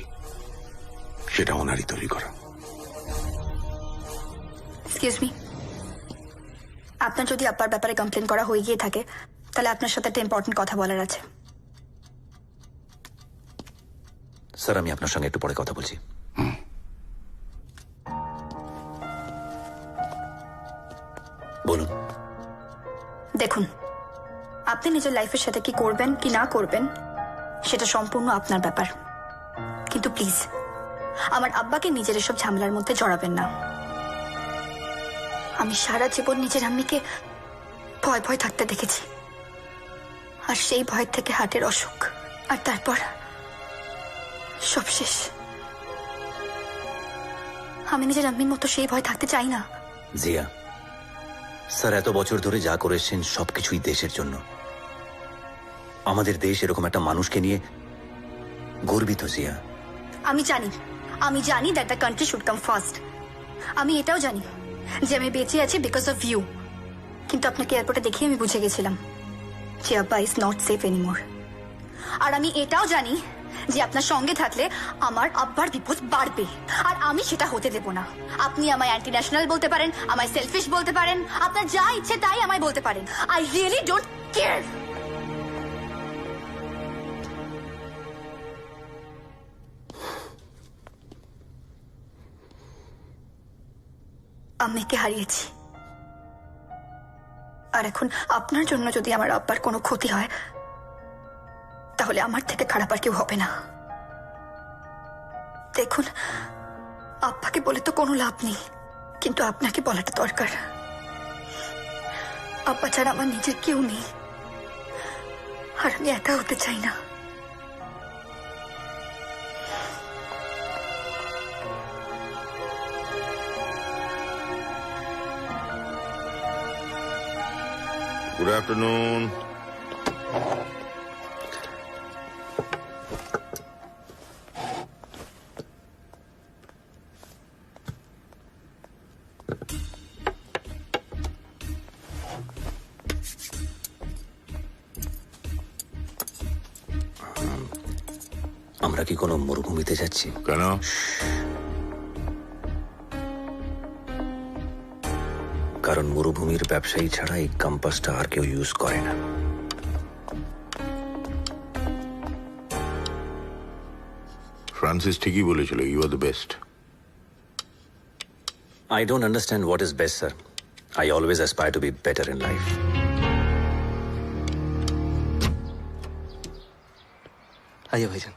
সেটা ওনারই তৈরি করা। এক্সকিউজ মি, আপনার যদি আব্বার ব্যাপারে কমপ্লেন করা হয়ে গিয়ে থাকে তাহলে আপনার সাথে একটা ইম্পর্টেন্ট কথা বলার আছে। স্যার, আমি আপনার সঙ্গে একটু পরে কথা বলছি। বলুন। দেখুন, আপনি নিজের লাইফের সাথে কি করবেন কি না করবেন সেটা সম্পূর্ণ আপনার ব্যাপার, কিন্তু প্লিজ আমার আব্বাকে নিজের এসব ঝামেলার মধ্যে জড়াবেন না। আমি সারা জীবন নিজের আম্মিকে ভয় ভয় থাকতে দেখেছি, আর সেই ভয় থেকে হার্টের অসুখ, আর তারপর সব শেষ। আমি নিজের আম্মির মতো সেই ভয় থাকতে চাই না। জিয়া স্যার, এত বছর ধরে যা করেছেন সবকিছুই দেশের জন্য। আমাদের দেশ এরকম একটা মানুষকে নিয়ে গর্বিত। জিয়া, আমি জানি that the country should come first. আমি এটাও জানি যে আমি বেঁচে আছি বিকজ অফ ইউ। কিন্তু আপনাকে এয়ারপোর্টে দেখে আমি বুঝে গেছিলাম যে আব্বা ইজ নট সেফ এনিমোর। আর আমি এটাও জানি যে আপনার সঙ্গে থাকলে আমার আব্বার বিপদ বাড়বে, আর আমি সেটা হতে দেব না। আপনি আমায় অ্যান্টি ন্যাশনাল বলতে পারেন, আমায় সেলফিশ বলতে পারেন, আপনার যা ইচ্ছে তাই আমায় বলতে পারেন। I really don't care. আম্মিকে হারিয়েছি, আর এখন আপনার জন্য যদি আমার আব্বার কোনো ক্ষতি হয় তাহলে আমার থেকে খারাপ আর কেউ হবে না। দেখুন, আব্বাকে বলে তো কোনো লাভ নেই, কিন্তু আপনাকে বলাটা দরকার। আব্বা ছাড়া আমার নিজের কেউ নেই, আর আমি একা হতে চাই না। Good afternoon. আমরা কি কোনো মরুভূমিতে যাচ্ছি? কেন? কারণ মরুভূমির ব্যবসায়ী ছাড়া এই কম্পাসটা আর কেউ ইউজ করে না। ফ্রান্সিস ঠিকই বলেছিল, you are the best. I don't understand what is best, sir. I always aspire to be better in life. आइए भाईजान।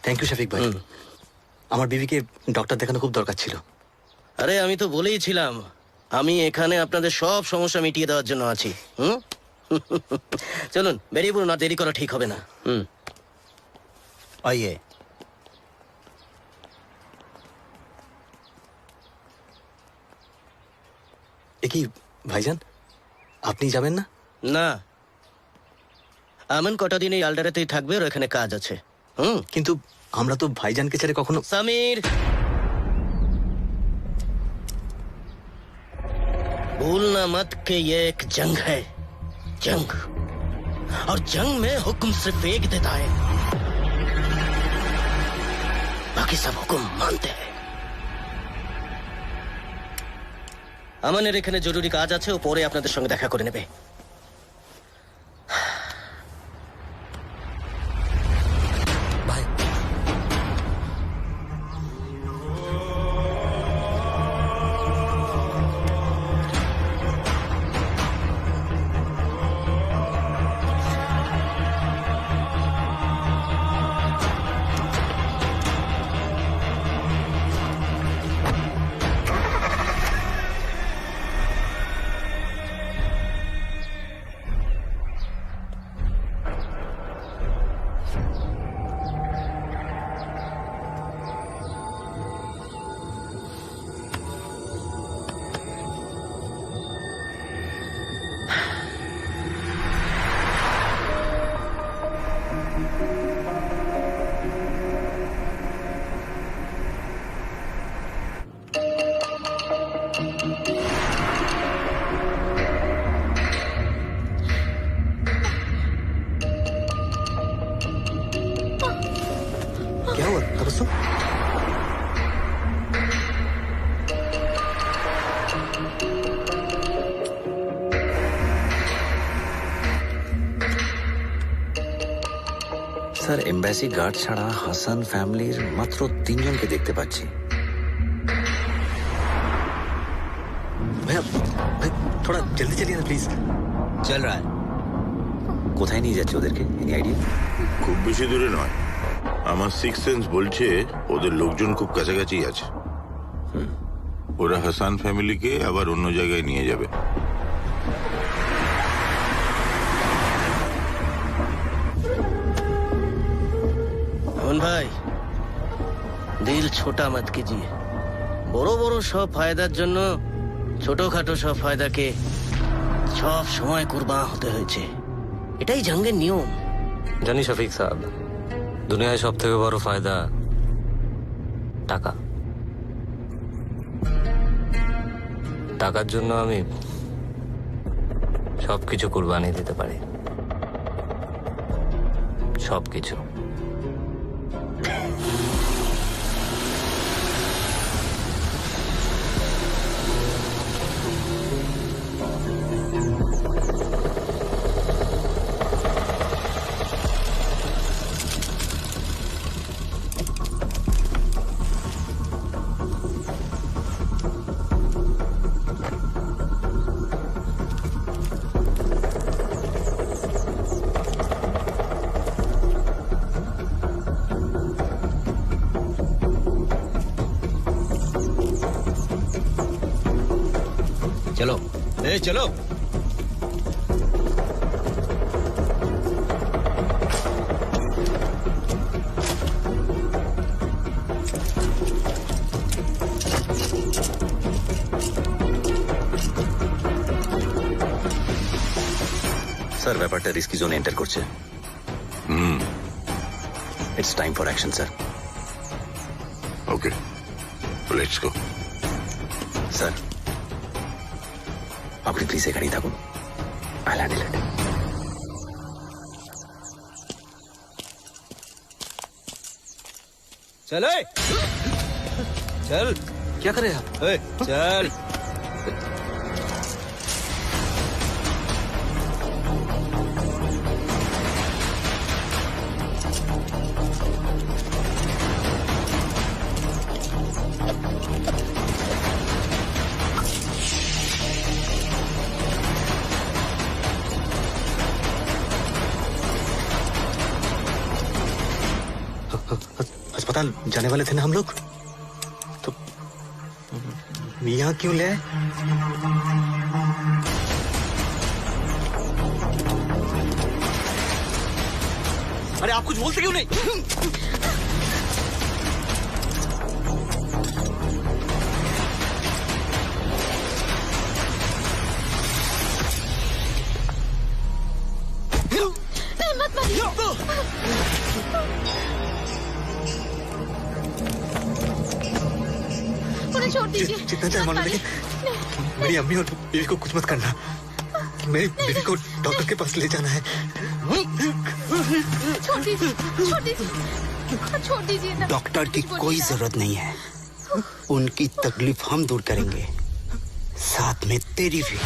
থ্যাংক ইউ শফিক ভাই। আমার বিবিকে ডক্টর দেখানো খুব দরকার ছিল। আরে আমি তো বলেইছিলাম আমি এখানে আপনাদের সব সমস্যা মিটিয়ে দেওয়ার জন্য আছি। চলুন বেরিয়ে পড়ুন, না দেরি করা ঠিক হবে না। আইয়ে। কি ভাইজান, আপনি যাবেন না? না, আমান কটা দিন এই আলডারাতেই থাকবে, ওর এখানে কাজ আছে। কিন্তু আমরা তো ভাইজানকে ছেড়ে কখনো। समीर, भूलना मत कि ये एक जंग है, जंग, और जंग में हुक्म सिर्फ एक देता है, बाकी सब हुक्म मानते हैं। আমানের এখানে জরুরি কাজ আছে, ও পরে আপনাদের সঙ্গে দেখা করে নেবে। স্যার এম্বাসি গার্ড ছাড়া হাসান ফ্যামিলির মাত্র 3 জনকে দেখতে পাচ্ছি। भैया भाई थोड़ा जल्दी चलिए ना प्लीज। চল রা কোথায় নিয়ে যাচ্ছে ওদেরকে? Any idea? খুব বেশি দূরে নয়, আমার সিক্স সেন্স বলছে ওদের লোকজন খুব কাছাকাছি আছে। ওরা হাসান ফ্যামিলিকে আবার অন্য জায়গায় নিয়ে যাবে। मोहन भाई দিল ছোটা মত कीजिए। বড় বড় সব ফায়দার জন্য ছোটখাটো সব ফায়দাকে সব সময় কুরবান হতে হয়েছে। এটাই জঙ্গের নিয়ম। জানি শফিক সাহেব, দুনিয়ায় সব থেকে বড় ফায়দা টাকা। টাকার জন্য আমি সবকিছু কুরবানি দিতে পারি, সবকিছু। চলো চলো। স্যার ব্যাপারটা রিস্কি জোনে এন্টার করছে। It's time for action sir. Okay, let's go. Sir আপনি প্লিজ এখানেই থাকুন, আই হ্যান্ডেল ইট। चल चल, क्या कर रहे हैं आप? चल अस्पताल जाने वाले थे ना हम लोग, तो यहाँ क्यों ले आए? अरे आप कुछ बोलते क्यों नहीं? मत मारिए। उन्हें छोड़ दीजिए। जितना चाहे मानो, लेकिन मेरी अम्मी और बीवी को कुछ मत करना। मेरी बीवी को डॉक्टर के पास ले जाना है। छोड़ दीजिए, छोड़ दीजिए, छोड़ दीजिए ना। डॉक्टर की कोई जरूरत नहीं है, उनकी तकलीफ हम दूर करेंगे, साथ में तेरी भी।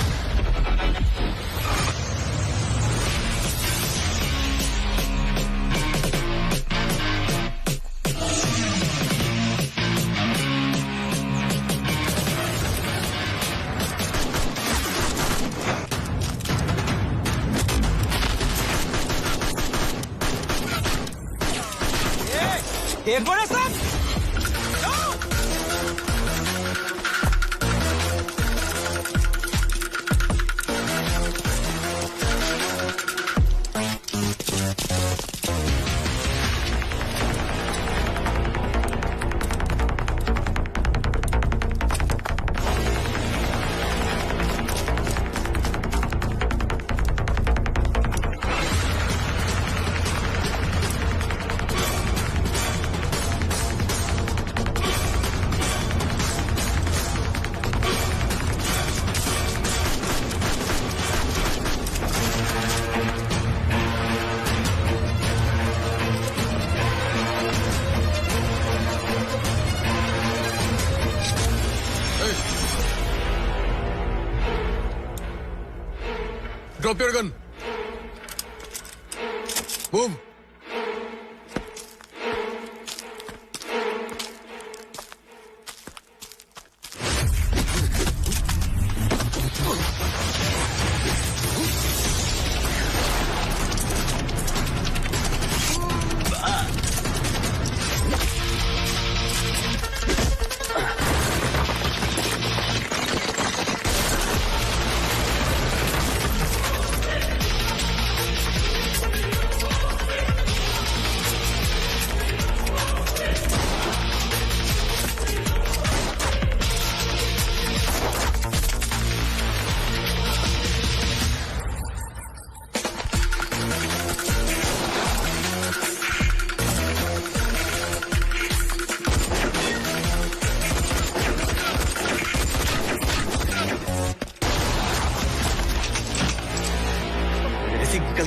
एक बड़े साहब Drop your gun. Move.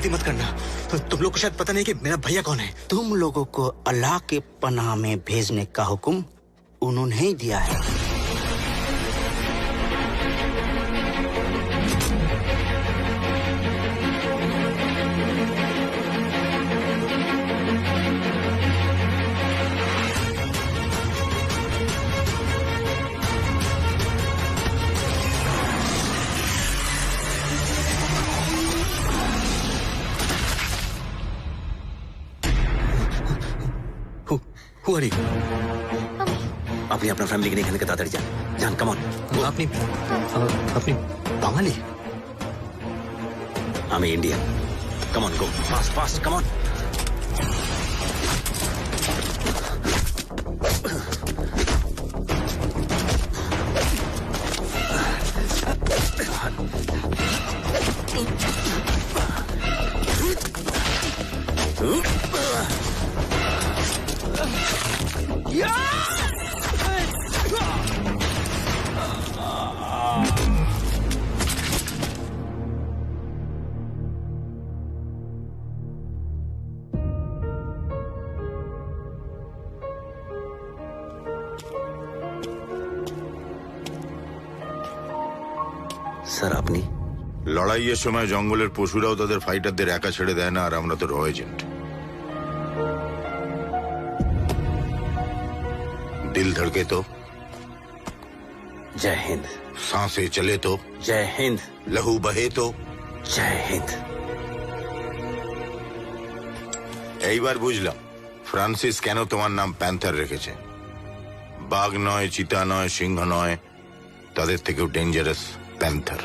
गलती मत करना। तुम लोग को शायद पता नहीं कि मेरा भैया कौन है। तुम लोगों को अल्लाह के पनाह में भेजने का हुक्म उन्होंने ही दिया है। Who are you? আপনি আপনার ফ্যামিলিকে নিয়ে এখান থেকে তাড়াতাড়ি যান। যান, কামন। আপনি বাঙালি? আমি ইন্ডিয়ান। কামন, গো ফাস্ট ফাস্ট, কামন। স্যার, আপনি? লড়াইয়ের সময় জঙ্গলের পশুরাও তাদের ফাইটারদের একা ছেড়ে দেয় না, আর আমরা তো র এজেন্ট। दिल धड़के तो जय हिंद। सांसें चले तो जय हिंद। लहू बहे तो जय हिंद। এইবার বুঝলাম ফ্রান্সিস কেন তোমার নাম প্যান্থার রেখেছে। বাঘ নয়, চিতা নয়, সিংহ নয়, তাদের থেকেও ডেঞ্জারাস প্যান্থার।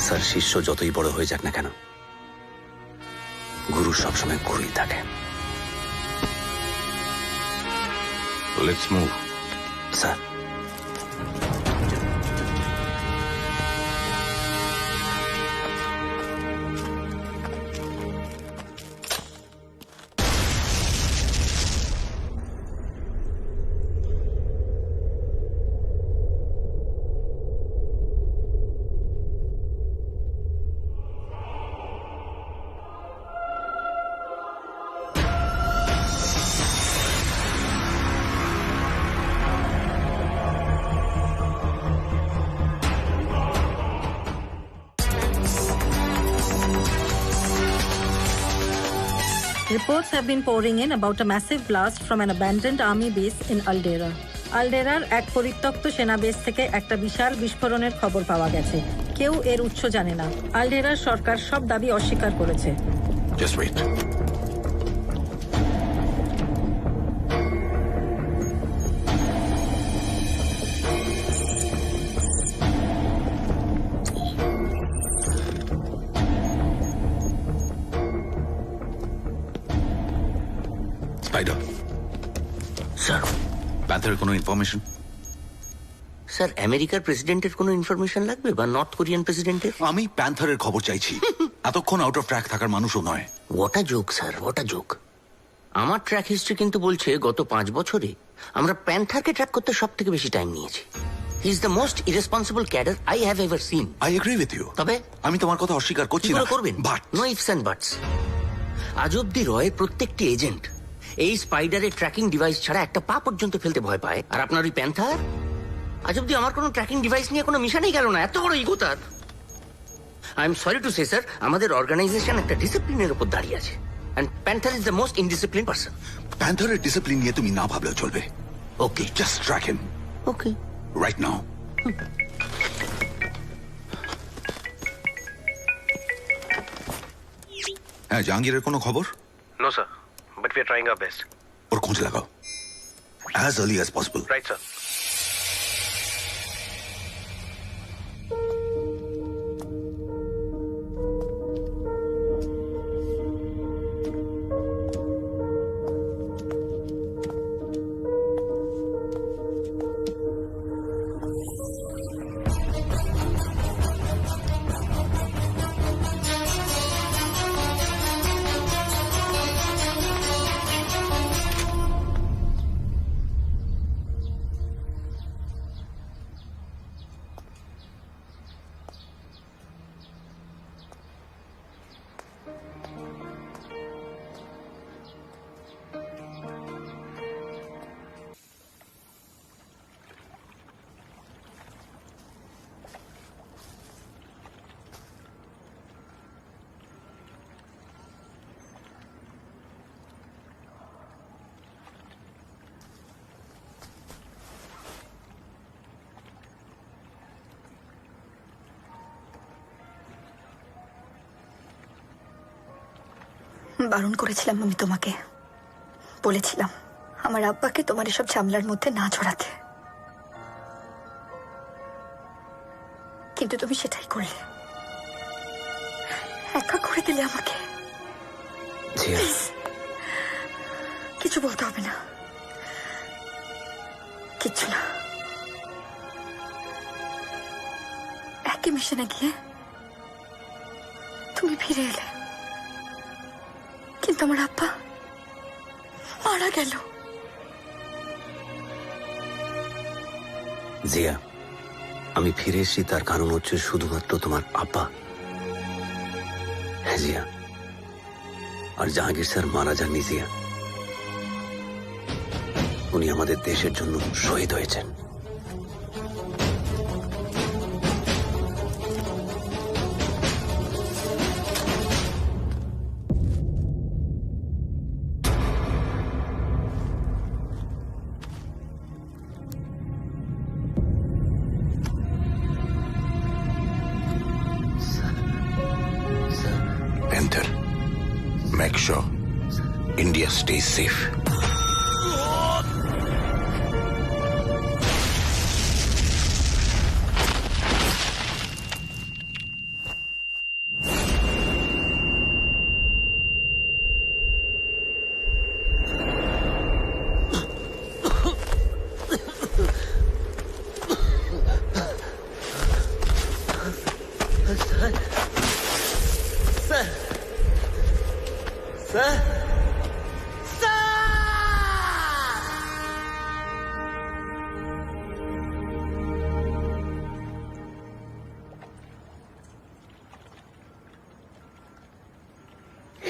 স্যার, শিষ্য যতই বড় হয়ে যাক না কেন, গুরু সবসময় গুরুই থাকে। Let's move. Sir. Reports have been pouring in about a massive blast from an abandoned army base in Aldera. আলডেরার এক পরিত্যক্ত সেনা বেস থেকে একটা বিশাল বিস্ফোরণের খবর পাওয়া গেছে। কেউ এর উৎস জানে না। আলডেরার সরকার সব দাবি অস্বীকার করেছে। Just wait. স্পাইডার স্যার, প্যান্থারের কোনো ইনফরমেশন? স্যার, আমেরিকার প্রেসিডেন্টের কোনো ইনফরমেশন লাগবে বা নর্থ কোরিয়ান প্রেসিডেন্টের? আমি প্যান্থারের খবর চাইছি। এতক্ষণ আউট অফ ট্র্যাক থাকার মানুষও নয়। What a joke sir, what a joke. আমার ট্র্যাক হিস্ট্রি কিন্তু বলছে গত 5 বছরে আমরা প্যান্থারকে ট্র্যাক করতে সব থেকে বেশি টাইম নিয়েছি। He is the most irresponsible cadre I have ever seen. I agree with you. তবে আমি তোমার কথা অস্বীকার করছি না। করবেন, but no ifs and buts. আজ অব্দি রয়ের প্রত্যেকটি এজেন্ট এই স্পাইডারের ট্র্যাকিং ডিভাইস ছাড়া একটা পা পর্যন্ত ফেলতে ভয় পায়, আর আপনার ওই প্যান্থার আজ অব্দি আমার কোনো ট্র্যাকিং ডিভাইস নিয়ে কোনো মিশনই গেল না। এত বড় ইগো তার। I am sorry to say sir, আমাদের অর্গানাইজেশন একটা ডিসিপ্লিনের উপর দাঁড়িয়ে আছে, and Panther is the most indiscipline person. প্যান্থারের ডিসিপ্লিন নিয়ে তুমি না ভাবলেও চলবে। Okay, just track him. Okay, right now. হ্যাঁ, জাহাঙ্গীরের কোনো খবর? No sir, but we are trying our best. ওর খোঁজ লাগাও as early as possible. Right sir. বারণ করেছিলাম আমি তোমাকে, বলেছিলাম আমার আব্বাকে তোমার এসব ঝামেলার মধ্যে না জড়াতে, কিন্তু তুমি সেটাই করলে, একা করে দিলে আমাকে। Please, কিছু বলতে হবে না, কিচ্ছু না। একই মিশনে গিয়ে তুমি ফিরে এলে, কিন্তু আমার আব্বা মারা গেল। জিয়া, আমি ফিরে এসেছি তার কারণ হচ্ছে শুধুমাত্র তোমার আব্বা। হ্যাঁ জিয়া, আর জাহাঙ্গীর স্যার মারা যাননি জিয়া, উনি আমাদের দেশের জন্য শহীদ হয়েছেন। Enter. Make sure India stays safe.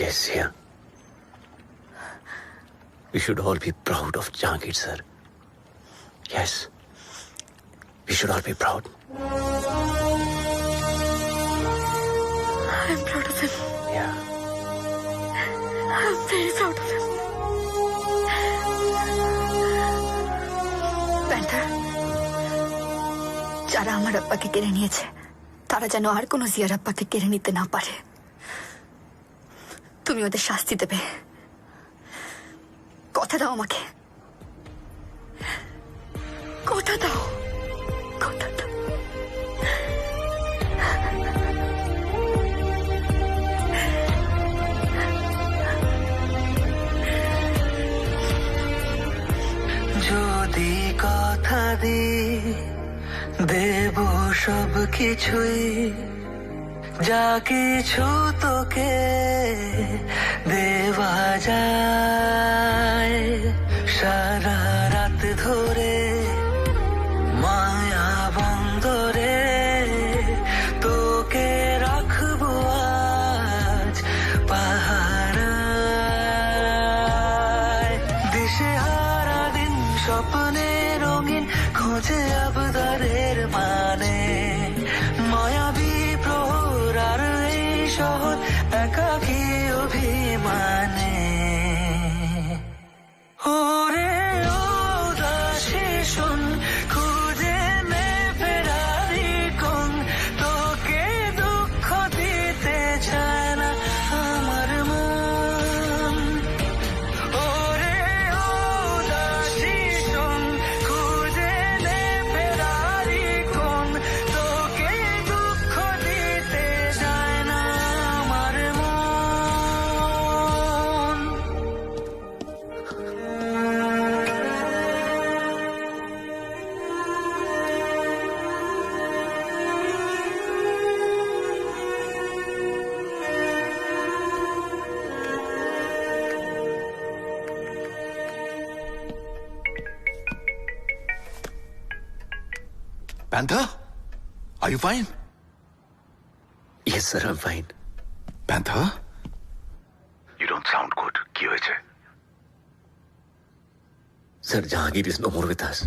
Yes, yeah. We should all be proud of Jahangir, sir. Yes. We should all be proud. I'm proud of him. Yeah. I'm very proud of him. Panther, যারা আমার আব্বাকে কেড়ে নিয়েছে তারা যেন আর কোনো জিয়ার আব্বাকে কেড়ে নিতে না পারে। তুমি ওদের শাস্তি দেবে, কথা দাও আমাকে, কথা দাও, কথা দাও। যদি কথা দি দেব সব কিছুই, যা কিছু তোকে দেওয়া যায়, সারা রাত ধরে মায়া বন্দরে তোকে রাখবো আজ পাহারায়। দিশেহারা দিন স্বপ্নে রঙিন খোঁজে আবদারের মানে, মায়াবী প্রহর আর এই শহর একাকী অভিমানে। ওরে ও দাসী শোন, খুঁজে নে ফেরারি কোন, তোকে দুঃখ দিতে চায় না আমার মন। ওরে ও দাসী শোন, খুঁজে নে ফেরারি কোন, তোকে দুঃখ দিতে চায় না আমার মন। Panther? Are you fine? Yes, sir, I'm fine. Panther? You don't sound good. কি হয়েছে? Sir, Jahangir is no more with us.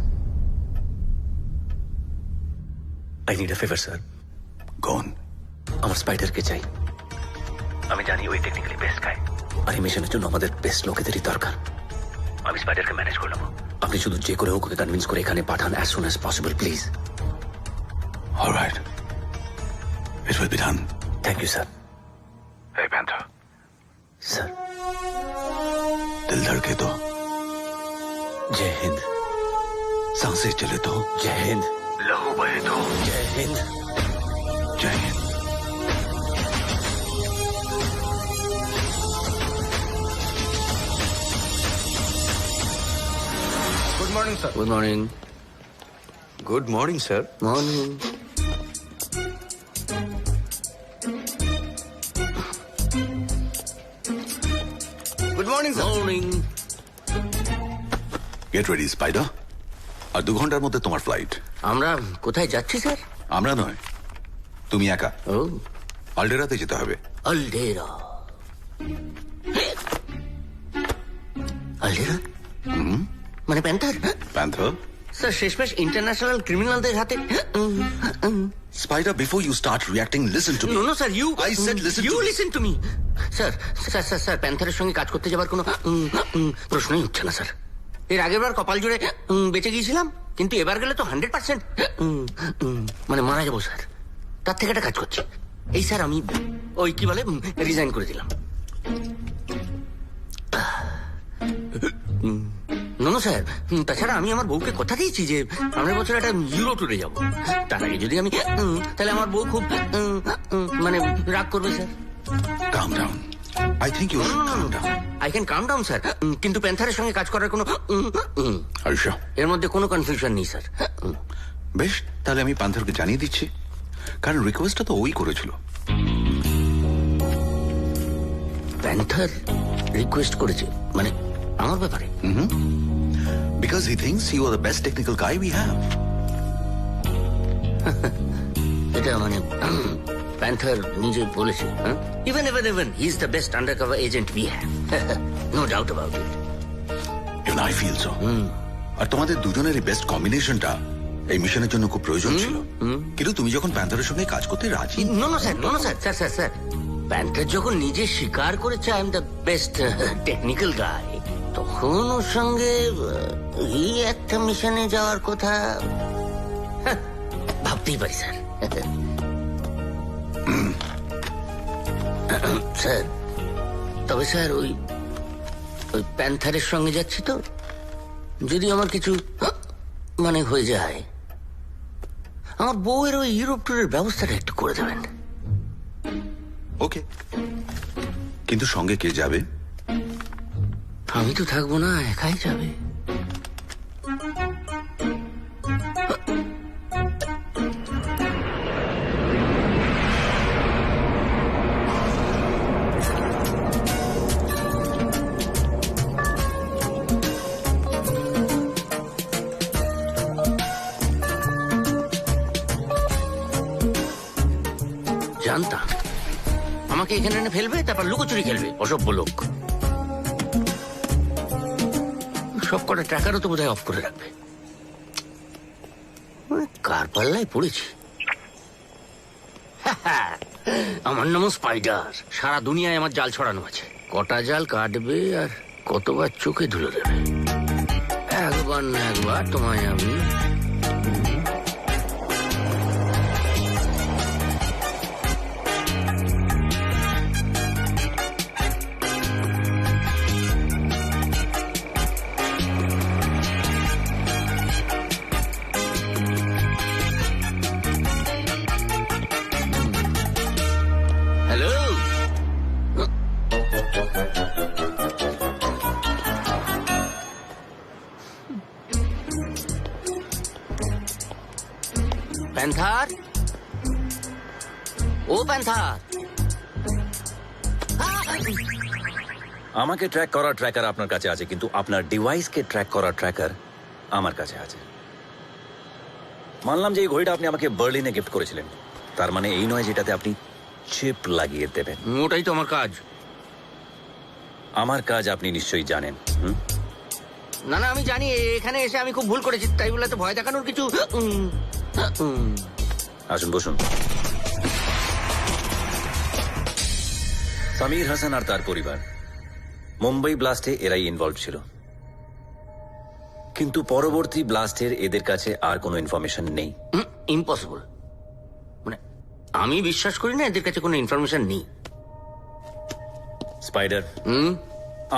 I need a favor, sir. Go on. আমার স্পাইডারকে চাই। আমি জানি ওই টেকনিক্যালি বেস্ট গাই, আর এই মিশনের জন্য আমাদের বেস্ট লোকেদেরই দরকার। আমি স্পাইডারকে ম্যানেজ করে নেবো, আপনি শুধু যে করে হোক ওকে কনভিন্স করে এখানে পাঠান as soon as possible, please. All right. It will be done. Thank you, sir. Hey, Panther. Sir. जय हिंद। सांसें चले तो जय हिंद। लहू बहे तो Jai Hind. Jai Hind. Good morning sir. Good morning. Good morning sir. Morning. Good morning morning. Get ready Spider, আর 2 ঘন্টার মধ্যে তোমার ফ্লাইট। আমরা কোথায় যাচ্ছি স্যার? আমরা নয়, তুমি একা। ও, আলডেরাতে যেতে হবে। আলডেরা। আলডেরা মানে প্যান্থার? প্যান্থার? স্যার শেষমেশ ইন্টারন্যাশনাল ক্রিমিনালদের হাতে। Spider, before you start reacting, listen to me. No, sir, you. I said listen you to me. listen to me. Sir প্যান্থারের সঙ্গে কাজ করতে যাবার কোনো প্রশ্নই উঠছে না স্যার। এর আগের বার কপাল জুড়ে বেঁচে গিয়েছিলাম, কিন্তু এবার গেলে তো 100% মানে মারা যাবো স্যার। তার থেকে একটা কাজ করছি। এই স্যার আমি ওই কি বলে রিজাইন করে দিলাম। না স্যার, তাছাড়া আমি আমার বউকে কথা দিয়েছি যে সামনের বছর একটা ইউরো ট্যুরে যাবো। তার আগে যদি আমি তাহলে আমার বউ খুব মানে রাগ করবে sir. Calm down. I think you should calm down. I can calm down sir, কিন্তু প্যান্থারের সঙ্গে কাজ করার কোনো Are you sure? এর মধ্যে কোনো কনফিউশন নেই স্যার। বেশ, তাহলে আমি প্যান্থারকে জানিয়ে দিচ্ছি, কারণ রিকোয়েস্টটা তো ওই করেছিল। প্যান্থার রিকোয়েস্ট করেছে মানে আমার ব্যাপারে? Because he thinks you are the best technical guy we have. এটা মানে প্যান্থার নিজে বলেছে? Even he is the best undercover agent we have, no doubt about it. Even I feel so. আর তোমাদের দুজনেরই বেস্ট কম্বিনেশনটা এই মিশনের জন্য খুব প্রয়োজন ছিল। কিন্তু তুমি যখন প্যান্থারের সঙ্গে কাজ করতে রাজি। নো স্যার, প্যান্থার যখন নিজে স্বীকার করেছে I am the best technical guy, তখন ওর সঙ্গে এই একটা মিশনে যাওয়ার কথা ভাবতেই পারি স্যার। স্যার তবে স্যার ওই প্যান্থারের সঙ্গে যাচ্ছি তো, যদি আমার কিছু মানে হয়ে যায়, আমার বউয়ের ওই ইউরোপ ট্যুরের ব্যবস্থাটা একটু করে দেবেন। ওকে, কিন্তু সঙ্গে কে যাবে? আমি তো থাকবো না, একাই যাবে। জানতাম আমাকে এখানে এনে ফেলবে, তারপর লুকোচুরি খেলবে, অসভ্য লোক। সব কটা টাকারও তো বোধহয় অফ করে রাখবে। কার পাল্লায় পড়েছি? আমার নাম স্পাইডার, সারা দুনিয়ায় আমার জাল ছড়ানো আছে। কটা জাল কাটবে আর কতবার চোখে ধুলো দেবে, একবার না একবার তোমায় আমি। হ্যালো, প্যান্থার, ও প্যান্থার। আমাকে ট্র্যাক করার ট্র্যাকার আপনার কাছে আছে, কিন্তু আপনার ডিভাইসকে ট্র্যাক করার ট্র্যাকার আমার কাছে আছে। মানলাম যে এই ঘড়িটা আপনি আমাকে বার্লিনে গিফট করেছিলেন, তার মানে এই নয় যেটাতে আপনি চিপ লাগিয়ে দেবেন। ওটাই তো আমার কাজ। আমার কাজ আপনি নিশ্চয়ই জানেন। না আমি জানি, এখানে এসে আমি খুব ভুল করেছি, তাই বলে তো ভয় দেখানোর কিছু। আসুন বসুন। সামির হাসান আর তার পরিবার মুম্বাই ব্লাস্টে এরাই ইনভলভ ছিল, কিন্তু পরবর্তী ব্লাস্টের এদের কাছে আর কোনো ইনফরমেশন নেই। ইম্পসিবল, মানে আমি বিশ্বাস করি না এদের কাছে কোনো ইনফরমেশন নেই। স্পাইডার,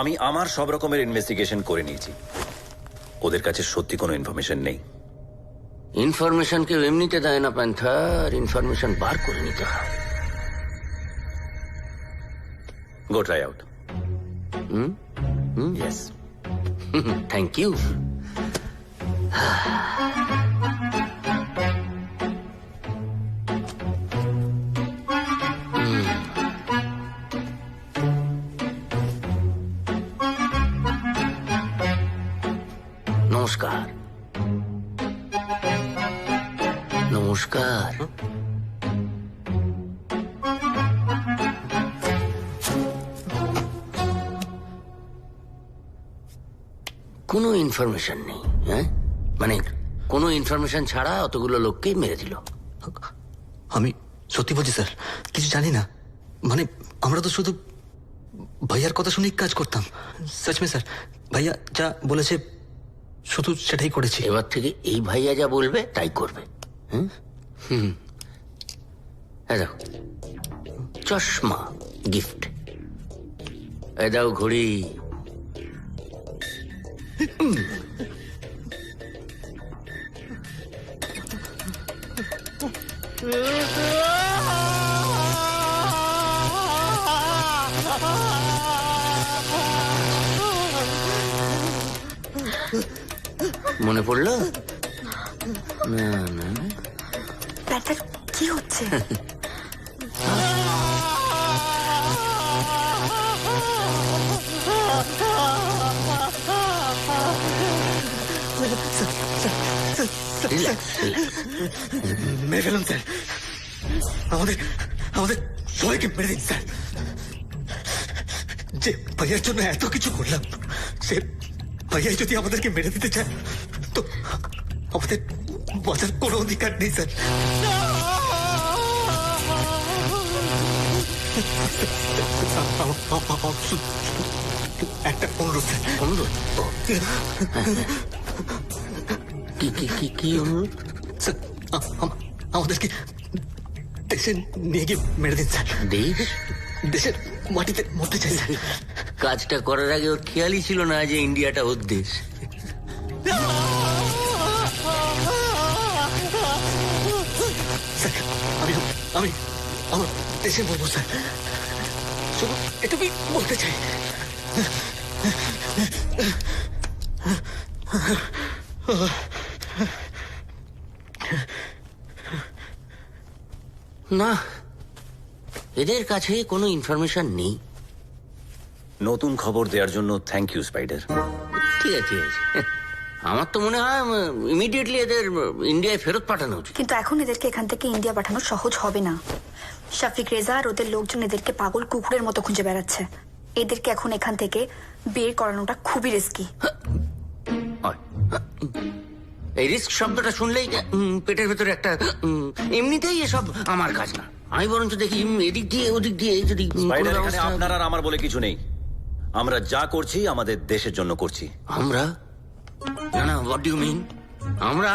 আমি আমার সব রকমের ইনভেস্টিগেশন করে নিয়েছি। ওদের কাছে সত্যি কোনো ইনফরমেশন নেই। ইনফরমেশন কেউ এমনিতে দেয় না প্যান্থার, ইনফরমেশন বার করে নিতে হয়। Go try out. Yes, thank you. নমস্কার। নমস্কার। কোনো ইনফরমেশন নেই, হ্যাঁ? মানে কোনো ইনফরমেশন ছাড়া অতগুলো লোককে মেরে দিল। আমি সত্যি বলছি স্যার, কিছু জানি না। মানে আমরা তো শুধু ভাইয়ার কথা শুনেই কাজ করতাম। সচমে স্যার, ভাইয়া যা বলেছে শুধু সেটাই করেছি। এবার থেকে এই ভাইয়া যা বলবে তাই করবে। দাও চশমা গিফট, দাও ঘড়ি। মনে পড়লো? না না, ব্যাটার কি হচ্ছে? মেরে ফেলুন স্যার, আমাদের আমাদের সবাইকে মেরে দিন স্যার। যে ভাইয়ার জন্য এত কিছু করলাম, সে ভাইয়াই যদি আমাদেরকে মেরে দিতে চায় তো আমাদের বাঁচার কোনো অধিকার নেই স্যার। একটা অনুরোধ স্যার। অনুরোধ? কি অনুরোধ? স্যার আমাদেরকে দেশে নিয়ে গিয়ে মেরে দিন স্যার। দেশ? দেশের মাটিতে মরতে চাই স্যার। কাজটা করার আগে ওর খেয়ালই ছিল না যে ইন্ডিয়াটা ওর দেশ। আমি আমি আমার দেশে বলবো স্যার, শুধু এটুকুই বলতে চাই। না, এদের কাছে কোনো ইনফরমেশন নেই। নতুন খবর দেওয়ার জন্য থ্যাংক ইউ স্পাইডার। ঠিক আছে, ঠিক আছে। আমার তো মনে হয় ইমিডিয়েটলি এদের ইন্ডিয়ায় ফেরত পাঠানো উচিত। কিন্তু এখন এদেরকে এখান থেকে ইন্ডিয়া পাঠানো সহজ হবে না। শফিক রেজা আর ওদের লোকজন এদেরকে পাগল কুকুরের মতো খুঁজে বেড়াচ্ছে। এদেরকে এখন এখান থেকে বের করানোটা খুবই রিস্কি। এই রিস্ক শব্দটা শুনলেই পেটের ভেতরে একটা এমনিতেই এসব আমার কাজ না। আমি বরঞ্চ দেখি এদিক দিয়ে ওদিক দিয়ে যদি স্পাইডার, এখানে আপনার আর আমার বলে কিছু নেই। আমরা যা করছি আমাদের দেশের জন্য করছি। আমরা? না না, হোয়াট ডু ইউ মিন? আমরা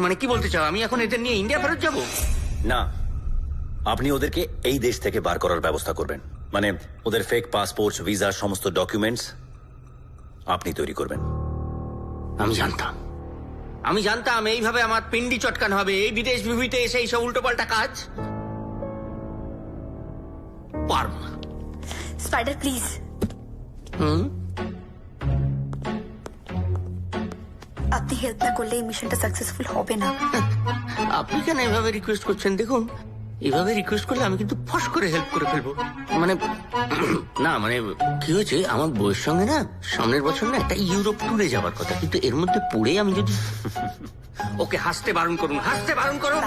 মানে কি বলতে চাও? আমি এখন এদের নিয়ে ইন্ডিয়া ফেরত যাব? না, আপনি ওদেরকে এই দেশ থেকে বার করার ব্যবস্থা করবেন। মানে ওদের ফেক পাসপোর্ট, ভিসা, সমস্ত ডকুমেন্টস আপনি তৈরি করবেন। আমি জানতাম এইভাবে আমার পিন্ডি চটকান হবে। এই বিদেশ বিভূতিতে এসে এইসব উল্টোপাল্টা কাজ পারব না। Spider please. আপনি হেল্প না করলে এই মিশনটা সাকসেসফুল হবে না। আপনি কেন এভাবে রিকোয়েস্ট করছেন? দেখুন, এভাবে রিকোয়েস্ট করলে আমি কিন্তু ফস করে হেল্প করে ফেলবো। মানে না, মানে কি হয়েছে, আমার বউয়ের সঙ্গে না সামনের বছর না একটা ইউরোপ ট্যুরে যাওয়ার কথা, কিন্তু এর মধ্যে পড়ে আমি যদি ওকে হাসতে বারণ করুন, হাসতে বারণ করুন।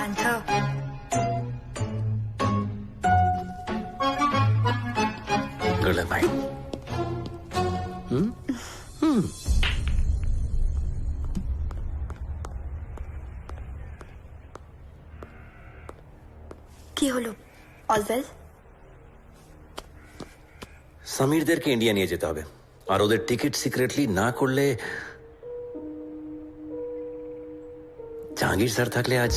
ভাই কি হলো? All well? সামিরদেরকে ইন্ডিয়া নিয়ে যেতে হবে, আর ওদের টিকিট সিক্রেটলি না করলে জাহাঙ্গীর স্যার থাকলে আজ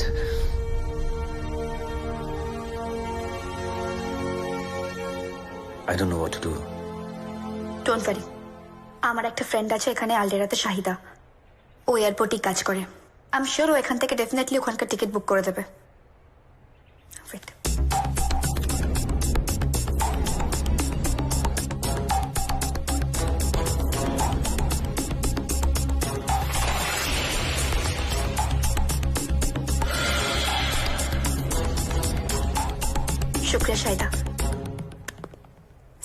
I don't know what to do. Don't worry, আমার একটা ফ্রেন্ড আছে এখানে আলডেরাতে, শাহিদা। ও এয়ারপোর্টই কাজ করে। আমি শিওর ও এখান থেকে ডেফিনেটলি ওখানকার টিকিট বুক করে দেবে। Wait. শুক্রিয়া শাহিদা।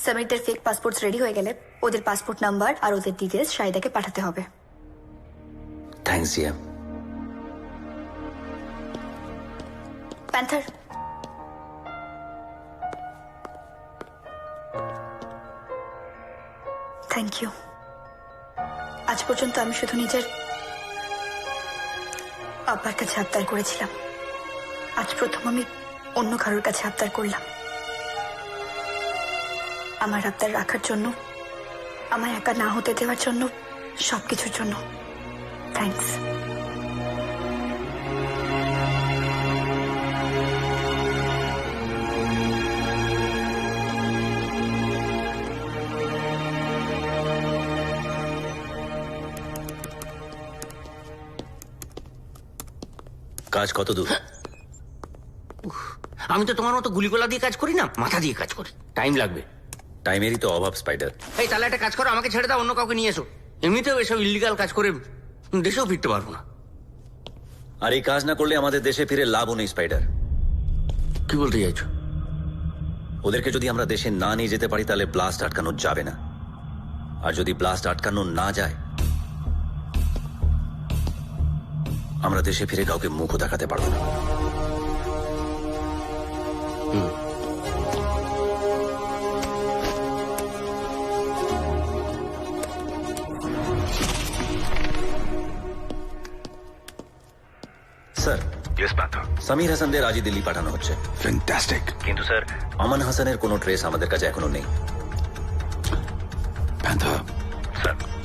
সামিরদের ফেক পাসপোর্টস রেডি হয়ে গেলে ওদের পাসপোর্ট নাম্বার আর ওদের ডিটেলস শাহিদাকে পাঠাতে হবে। Thanks Zia. Panther, thank you. আজ পর্যন্ত আমি শুধু নিজের আব্বার কাছে আবদার করেছিলাম, আজ প্রথম আমি অন্য কারোর কাছে আবদার করলাম। আমার আবদার রাখার জন্য, আমার একা না হতে দেওয়ার জন্য, সবকিছুর জন্য থ্যাঙ্কস। কাজ কত দূর? আমি তো তোমার মতো গুলিগোলা দিয়ে কাজ করি না, মাথা দিয়ে কাজ করি। টাইম লাগবে। টাইমেরই তো অভাব স্পাইডার। এই তাহলে একটা কাজ করো, আমাকে ছেড়ে দাও, অন্য কাউকে নিয়ে এসো। এমনিতেও এসব ইলিগাল কাজ করে দেশেও ফিরতে পারবো না। আর এই কাজ না করলে আমাদের দেশে ফিরে লাভও নেই স্পাইডার। কি বলতে চাইছো? ওদেরকে যদি আমরা দেশে না নিয়ে যেতে পারি তাহলে ব্লাস্ট আটকানো যাবে না, আর যদি ব্লাস্ট আটকানো না যায় আমরা দেশে ফিরে কাউকে মুখও দেখাতে পারবো না। স্যার, সামির হাসানদের আজই দিল্লি পাঠানো হচ্ছে। ফ্যান্টাস্টিক। কিন্তু স্যার, আমান হাসানের কোনো ট্রেস আমাদের কাছে এখনো নেই। Panther,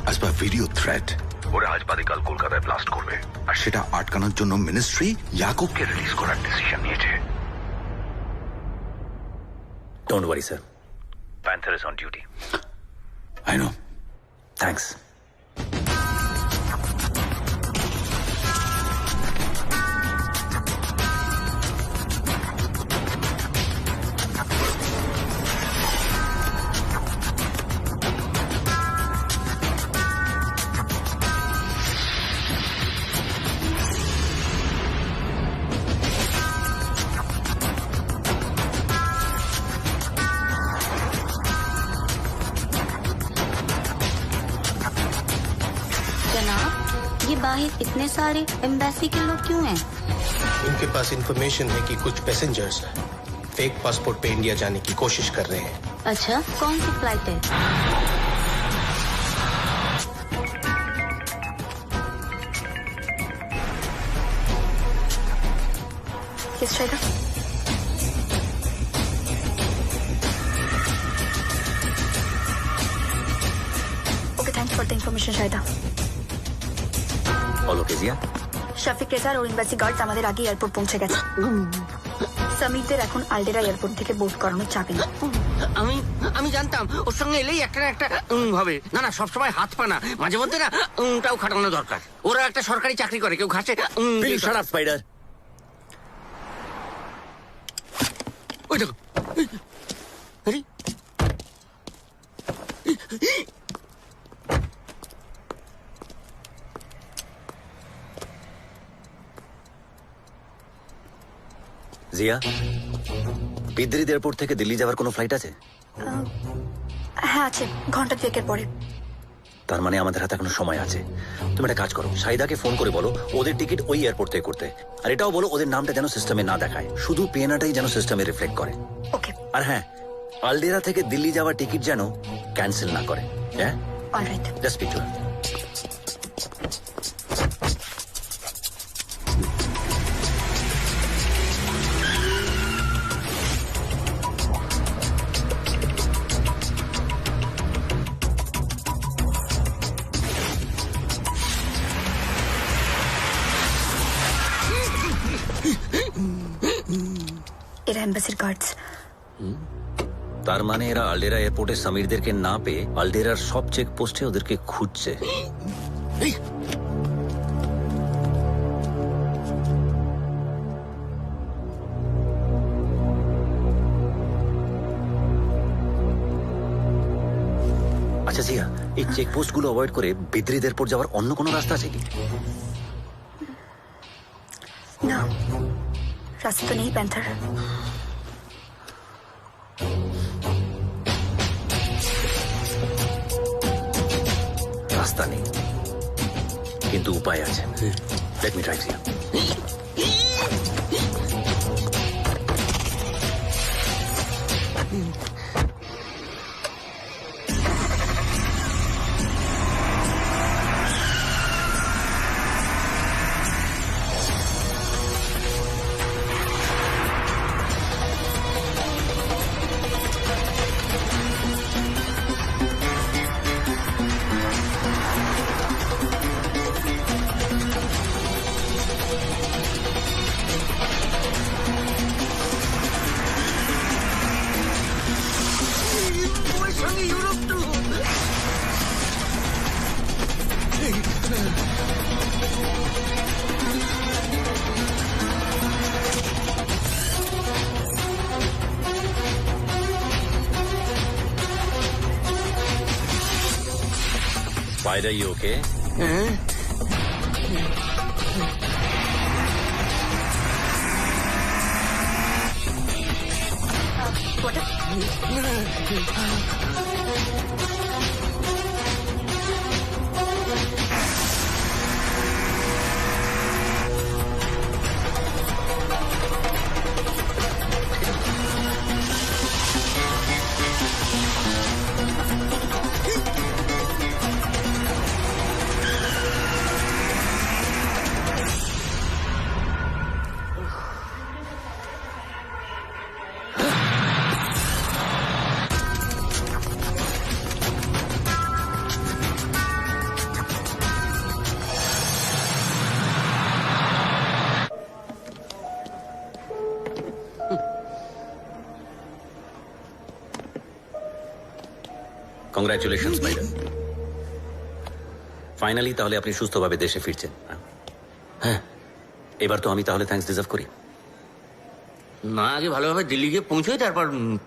as per video threat, ওরা আজ বাদে কাল কলকাতায় ব্লাস্ট করবে, আর সেটা আটকানোর জন্য মিনিস্ট্রি ইয়াকুবকে রিলিজ করার ডিসিশন নিয়েছে। Don't worry sir, panther is on duty. I know. Thanks. जनाब, ये बाहर इतने सारे एम्बेसी के लोग क्यों हैं? इनके पास इंफॉर्मेशन है कि कुछ पैसेंजर्स फेक पासपोर्ट पे इंडिया जाने की कोशिश कर रहे हैं। अच्छा, कौन सी फ्लाइट है? Yes, Shaida. Okay, thanks for the information, Shaida. বলো কেজিয়া। শাফিক রেজার ও এম্বাসি গার্ডস আমাদের আগে এয়ারপোর্ট পৌঁছে গেছে। সামিরদের এখন আলডেরা এয়ারপোর্ট থেকে বোর্ড করানো যাবে না। আমি জানতাম ওর সঙ্গে এলেই একটা না একটা হবে। না না, সবসময় হাত পা না, মাঝে মধ্যে না টাও খাটানো দরকার। ওরা একটা সরকারি চাকরি করে, কেউ ঘাসে। Shut up spider. ওই দেখো, আরে জিয়া, বিদ্রিদ এয়ারপোর্ট থেকে দিল্লি যাওয়ার কোনো ফ্লাইট আছে? হ্যাঁ আছে, ঘন্টা দুয়েকের পরে। তার মানে আমাদের হাতে এখনো সময় আছে। তুমি একটা কাজ করো, শাহিদাকে ফোন করে বলো ওদের টিকিট ওই এয়ারপোর্ট থেকে করতে, আর এটাও বলো ওদের নামটা যেন সিস্টেমে না দেখায়, শুধু পেনাটাই যেন সিস্টেমে রিফ্লেক্ট করে। ওকে। আর হ্যাঁ, আলডেরা থেকে দিল্লি যাওয়ার টিকিট যেন ক্যান্সেল না করে। হ্যাঁ, alright. Just speak to her. এরা এম্বাসির গার্ডস। তার মানে এরা আলডেরা এয়ারপোর্টে সামিরদেরকে না পেয়ে আলডেরার সব চেক পোস্টে ওদেরকে খুঁজছে। আচ্ছা জিয়া, এই চেকপোস্ট গুলো অ্যাভয়েড করে বিদ্রীদের পর যাওয়ার অন্য কোনো রাস্তা আছে কি? না, রাস্তা তো নেই প্যান্থার। রাস্তা নেই, কিন্তু উপায় আছে। Let me try Zia. Spider, you okay? Congratulation spider, finally তাহলে আপনি সুস্থভাবে দেশে ফিরছেন। হ্যাঁ, এবার তো আমি তাহলে থ্যাঙ্কস ডিজার্ভ করি। না, আগে ভালোভাবে দিল্লি গিয়ে পৌঁছোই, তারপর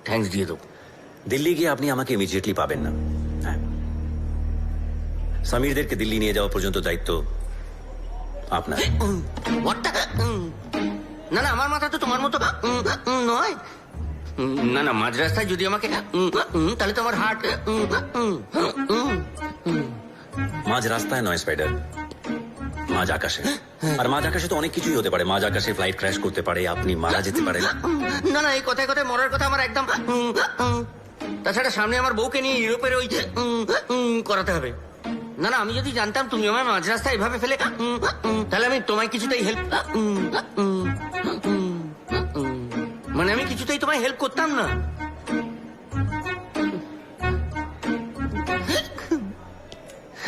থ্যাঙ্কস দিয়ে দেবো। দিল্লি গিয়ে আপনি আমাকে ইমিডিয়েটলি পাবেন না। হ্যাঁ, সমীরদেরকে দিল্লি নিয়ে যাওয়া পর্যন্ত দায়িত্ব আপনার। না না, আমার মাথা তো তোমার মতো নয়। না না, মাঝ রাস্তায় যদি আমাকে তাহলে তো আমার হার্ট। মাঝ রাস্তায় নয় স্পাইডার, মাঝ আকাশে। আর মাঝ আকাশে তো অনেক কিছুই হতে পারে। মাঝ আকাশে ফ্লাইট ক্র্যাশ করতে পারে, আপনি মারা যেতে পারেন। না না, এই কথায় কথায় মরার কথা আমার একদম। তাছাড়া সামনে আমার বউকে নিয়ে ইউরোপের ওই করাতে হবে। না না, আমি যদি জানতাম তুমি আমার মাঝ রাস্তায় এভাবে ফেলে, তাহলে আমি তোমায় কিছুতেই হেল্প, মানে আমি কিছুতেই তোমায় হেল্প করতাম না।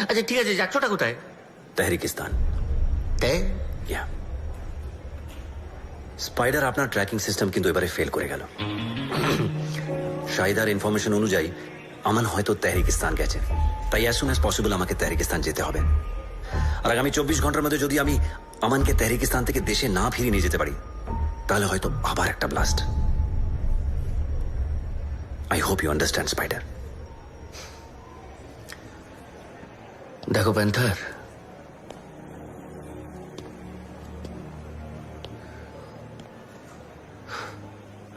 আচ্ছা ঠিক আছে, যাচ্ছোটা কোথায়? তেহরিকিস্তান। স্পাইডার, আপনার ট্র্যাকিং সিস্টেম কিন্তু এবারে ফেল করে গেল। শাহিদার ইনফরমেশন অনুযায়ী আমান হয়তো তেহরিকিস্তান গেছে, তাই অ্যাজ সুন অ্যাজ পসিবল আমাকে তেহরিকিস্তান যেতে হবে। আর আগামী 24 ঘন্টার মধ্যে যদি আমি আমানকে তেহরিকিস্তান থেকে দেশে না ফিরিয়ে নিয়ে যেতে পারি, তাহলে হয়তো আবার একটা blast. I hope you understand Spider. দেখো প্যান্থার,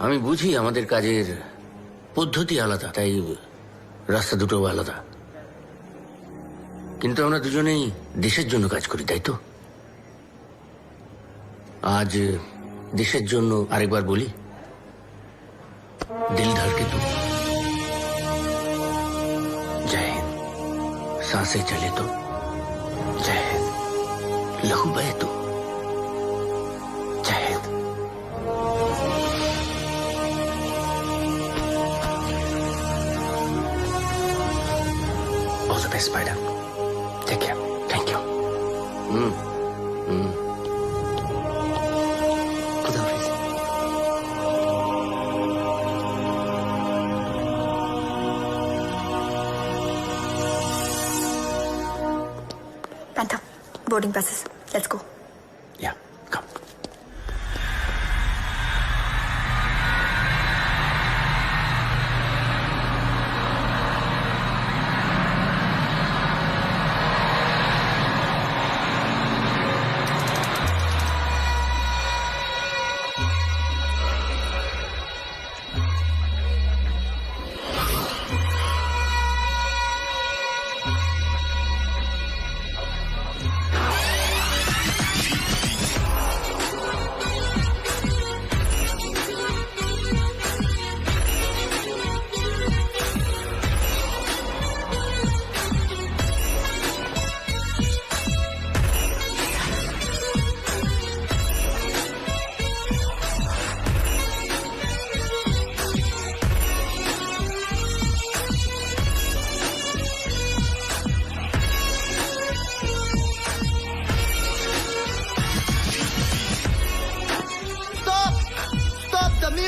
আমি বুঝি আমাদের কাজের পদ্ধতি আলাদা, তাই রাস্তা দুটো আলাদা, কিন্তু আমরা দুজনেই দেশের জন্য কাজ করি, তাই তো? আজ দেশের জন্য আরেকবার বলি, দিল ধড়কে তো, জয় হিন্দ। सांसे चले तो, जय हिंद। लहू बहे तो, Jai Hind. All the best, Spider. Take care. Thank you. खुदा हाफिज। Panther, boarding passes. Let's go. Yeah, come.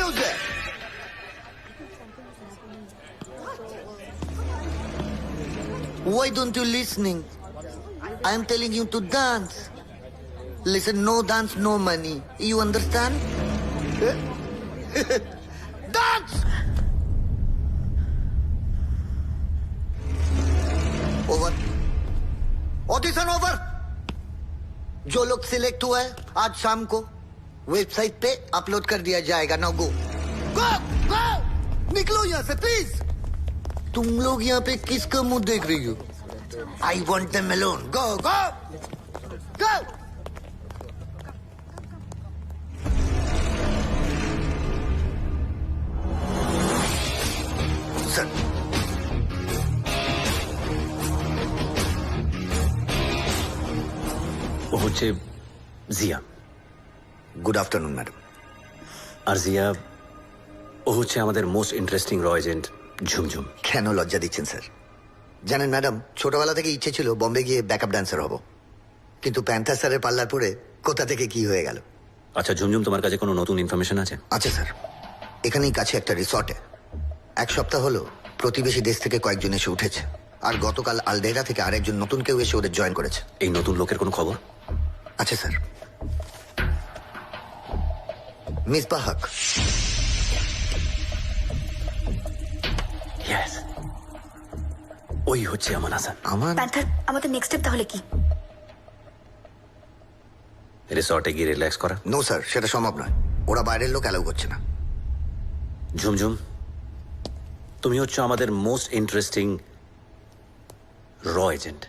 music. Why don't you listening? I am telling you to dance. Listen, no dance, no money. You understand? Dance! Over. Audition over. जो लोग select हुआ है आज शाम को website पे upload कर दिया जाएगा. नाउ गो गो गो. निकलो यहाँ से प्लीज. तुम लोग यहाँ पे किसका मुंह देख रही हो? I want them alone. Go go go. Sir ও হচ্ছে জিয়া. Good afternoon madam. আর জিয়া ও হচ্ছে আমাদের মোস্ট ইন্টারেস্টিং র এজেন্ট ঝুমঝুম. কেন লজ্জা দিচ্ছেন স্যার? জানেন ম্যাডাম, ছোটবেলা থেকে ইচ্ছে ছিল বম্বে গিয়ে ব্যাকআপ ডান্সার হব, কিন্তু প্যান্থার স্যারের পাল্লার পরে কোথা থেকে কি হয়ে গেল. আচ্ছা ঝুমঝুম, তোমার কাছে কোনো নতুন ইনফরমেশন আছে? আচ্ছা স্যার, এখানেই কাছে একটা রিসর্টে এক সপ্তাহ হলো প্রতিবেশী দেশ থেকে কয়েকজন এসে উঠেছে, আর গতকাল আলডেরা থেকে আরেকজন নতুন কেউ এসে ওদের জয়েন করেছে. এই নতুন লোকের কোনো খবর? আচ্ছা স্যার, মিসবাহ হক. ওই হচ্ছে আমান হাসান. প্যান্থার, আমাদের নেক্সট স্টেপ তাহলে কি? রিসর্টে গিয়ে রিল্যাক্স করা? নো স্যার, সেটা সম্ভব নয়. ওরা বাইরের লোক অ্যালাউ করছে না. ঝুমঝুম, তুমি হচ্ছে আমাদের মোস্ট ইন্টারেস্টিং র এজেন্ট.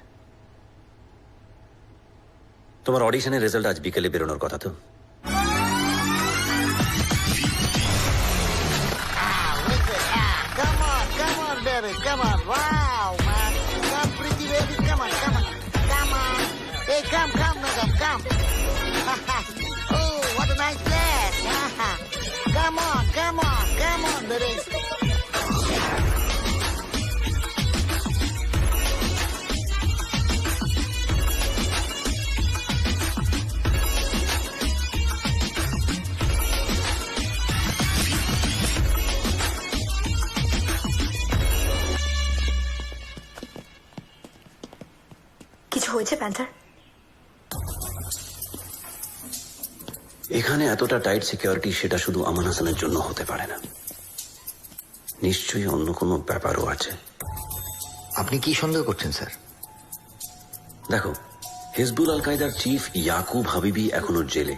তোমার অডিশনের রেজাল্ট আজ বিকেলে বেরোনোর কথা তো? Come on, baby, come on. Wow, man. Come, pretty baby, come on. Hey, come, madam, come. Oh, what a nice place. Come on, baby. কিছু হয়েছে প্যান্থার? এখানে এতটা টাইট সিকিউরিটি সেটা শুধু আমান হাসানের জন্য হতে পারে না. নিশ্চয়ই অন্য কোনো ব্যাপারও আছে. আপনি কি সন্দেহ করছেন স্যার? দেখো, হিজবুল আল কায়দার চিফ ইয়াকুব হাবিবি এখনো জেলে.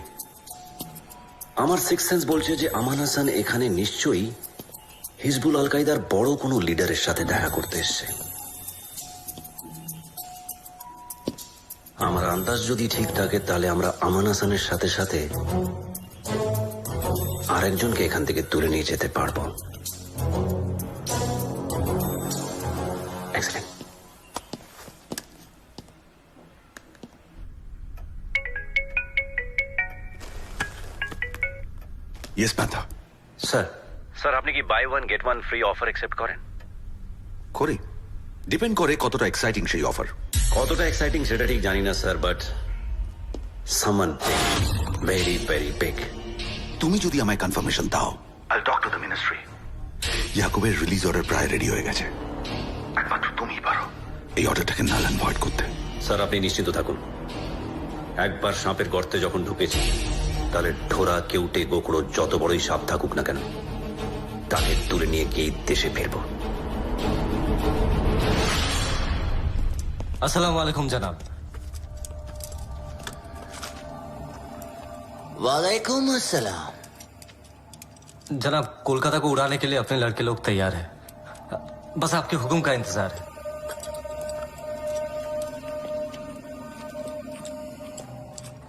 আমার সিক্স সেন্স বলছে যে আমান হাসান এখানে নিশ্চয়ই হিজবুল আল কায়দার বড় কোনো লিডারের সাথে দেখা করতে এসছে. আমার আন্দাজ যদি ঠিক থাকে তাহলে আমরা আমান হাসানের সাথে সাথে আরেকজনকে এখান থেকে তুলে নিয়ে যেতে পারবো. এক্সেলেন্ট. ইয়েস প্যান্থা. স্যার আপনি কি buy one get one free offer accept করেন? করি. ডিপেন্ড করে কতটা এক্সাইটিং সেই অফার. কতটা এক্সাইটিং সেটা ঠিক জানি না sir, but someone very very big. তুমি যদি আমায় কনফার্মেশন দাও, I'll talk to the ministry. ইয়াকুবের রিলিজ অর্ডার প্রায় রেডি হয়ে গেছে. একমাত্র তুমিই পারো এই অর্ডারটাকে নাল অ্যান্ড ভয়েড করতে. স্যার আপনি নিশ্চিন্ত থাকুন, একবার সাপের গর্তে যখন ঢুকেছি তাহলে ঢোরা কেউটে গোকড়ো যত বড়ই সাপ থাকুক না কেন তাকে তুলে নিয়ে গিয়ে দেশে ফিরবো. अस्सलाम वालेकुम जनाब. वालेकुम अस्सलाम. जनाब, कोलकाता को उड़ाने के लिए अपने लड़के लोग तैयार हैं. बस आपके हुक्म का इंतजार है.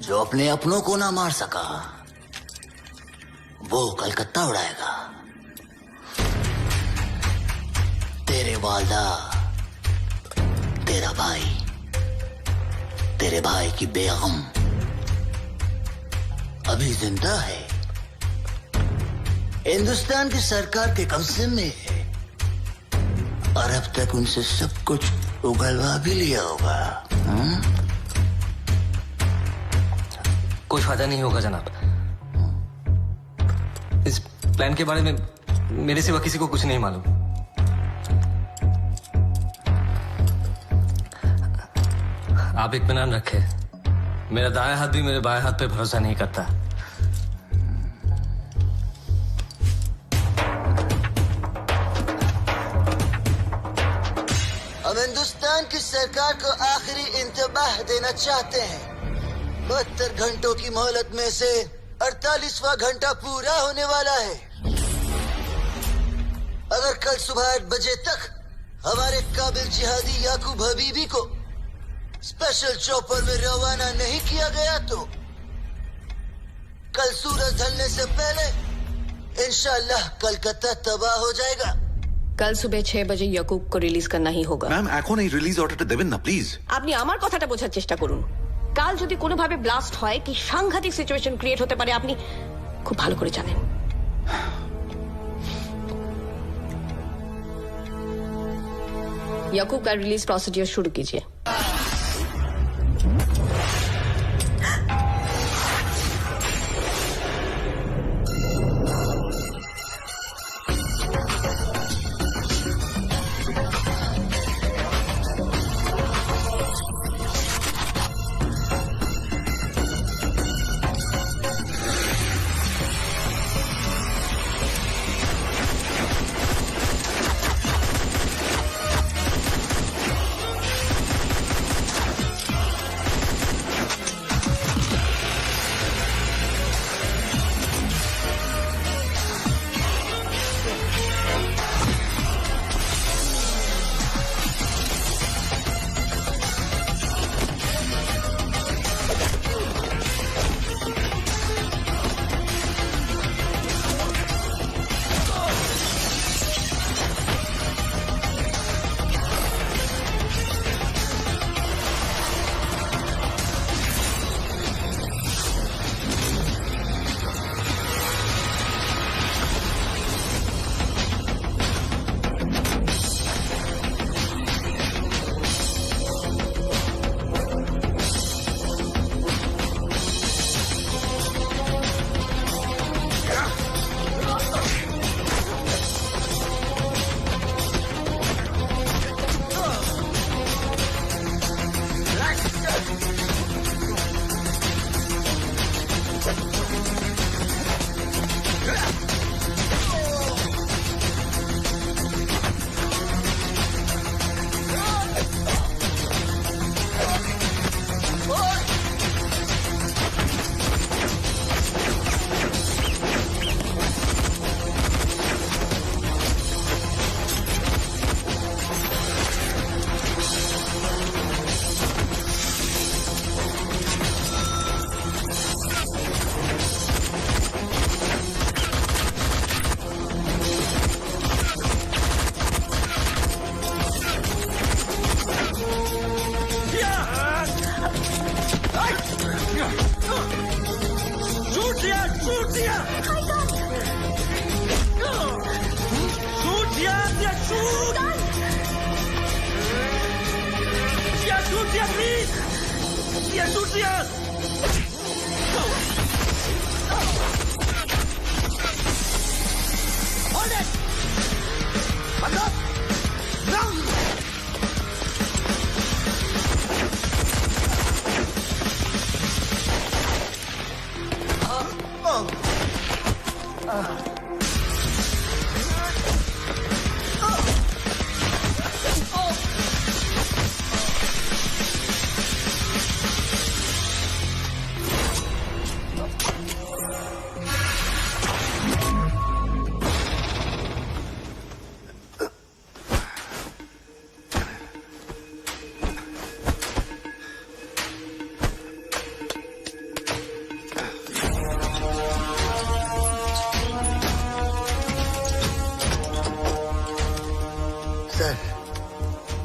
जो अपने अपनों को ना मार सका वो कलकत्ता उड़ाएगा. तेरे वालदा, तेरा भाई, तेरे भाई की बेगम अभी जिंदा है, हिंदुस्तान की सरकार के कब्जे में है, और अब तक उनसे सब कुछ उगलवा भी लिया होगा. कोई फायदा नहीं होगा जनाब. इस प्लान के बारे में मेरे सिवा किसी को कुछ नहीं मालूम। आप इत्मीनान रखें, मेरा दायां हाथ भी मेरे बाएं हाथ पे भरोसा नहीं करता। हम हिंदुस्तान की सरकार को आखिरी इंतबाह देना चाहते हैं। 72 घंटों की मोहलत में से 48वां घंटा पूरा होने वाला है। अगर कल सुबह 8 बजे तक हमारे काबिल जिहादी याकूब हबीबी को स्पेशल चॉपर में रवाना नहीं किया गया तो कल सूरज ढलने से पहले इंशाल्लाह कलकत्ता तबाह हो जाएगा। কাল সুবে 6 বাজে ইয়াকুবকে রিলিজ করনা হি হোগা। ম্যাম এখন এই রিলিজ অর্ডারটা দেবেন না প্লিজ। আপনি আমার কথাটা বোঝার চেষ্টা করুন। কাল যদি কোনোভাবে ব্লাস্ট হয় কি সাংঘাতিক সিচুয়েশন ক্রিয়েট হতে পারে আপনি খুব ভালো করে জানেন। याकूब का रिलीज प्रोसीड्यूर शुरू कीजिए।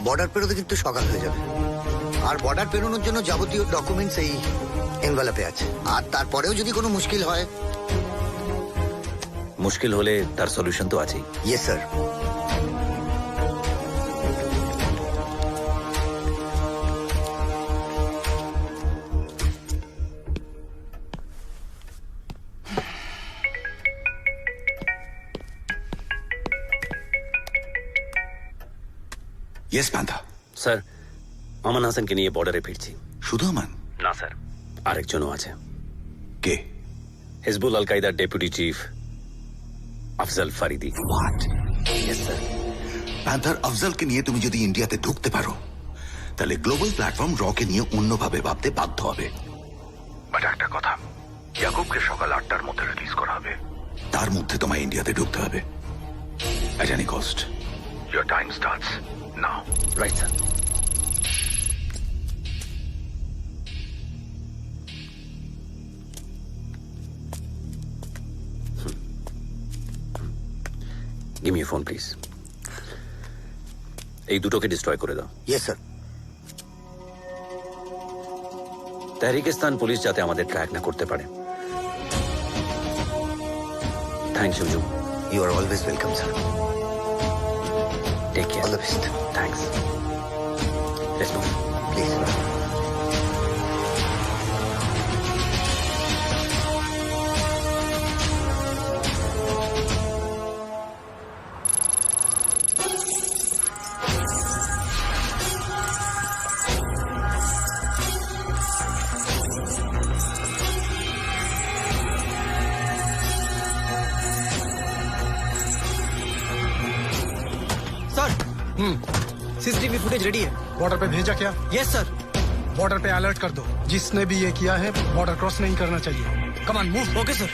বর্ডার পেরোতে কিন্তু সকাল হয়ে যাবে আর বর্ডার পেরোনোর জন্য যাবতীয় ডকুমেন্টস এই এনভেলপে আছে আর তারপরেও যদি কোনো মুশকিল হয় মুশকিল হলে তার সলিউশন তো আছেই ইয়েস স্যার ইয়েস পান্থা। স্যার, আমান হাসানকে নিয়ে বর্ডারে ফিরছি। শুধু আমান? না স্যার, আরেকজনও আছে। কে? হিজবুল আল কায়দার deputy chief Afzal Faridi. What? Yes sir. Panther আফজালকে নিয়ে তুমি যদি ইন্ডিয়াতে ঢুকতে পারো তাহলে গ্লোবাল প্ল্যাটফর্ম রকে নিয়ে অন্যভাবে ভাবতে বাধ্য হবে। বাট একটা কথা, ইয়াকুবকে সকাল 8টার মধ্যে রিলিজ করা হবে। তার মধ্যে তোমায় ইন্ডিয়াতে ঢুকতে হবে। At any cost. Your time starts now. Right, sir. Give me your phone, please. এই দুটোকে ডিস্ট্রয় করে দাও। Yes sir. তাহরিকিস্তান পুলিশ যাতে আমাদের ট্র্যাক না করতে পারে। Thanks you. You are always welcome, sir. Take care. All the best. Thanks. Let's move. Please. CCTV footage ready है। बॉर्डर पे भेजा क्या? Yes sir. बॉर्डर पे अलर्ट कर दो, जिसने भी ये किया है बॉर्डर क्रॉस नहीं करना चाहिए। Come on move. Okay sir.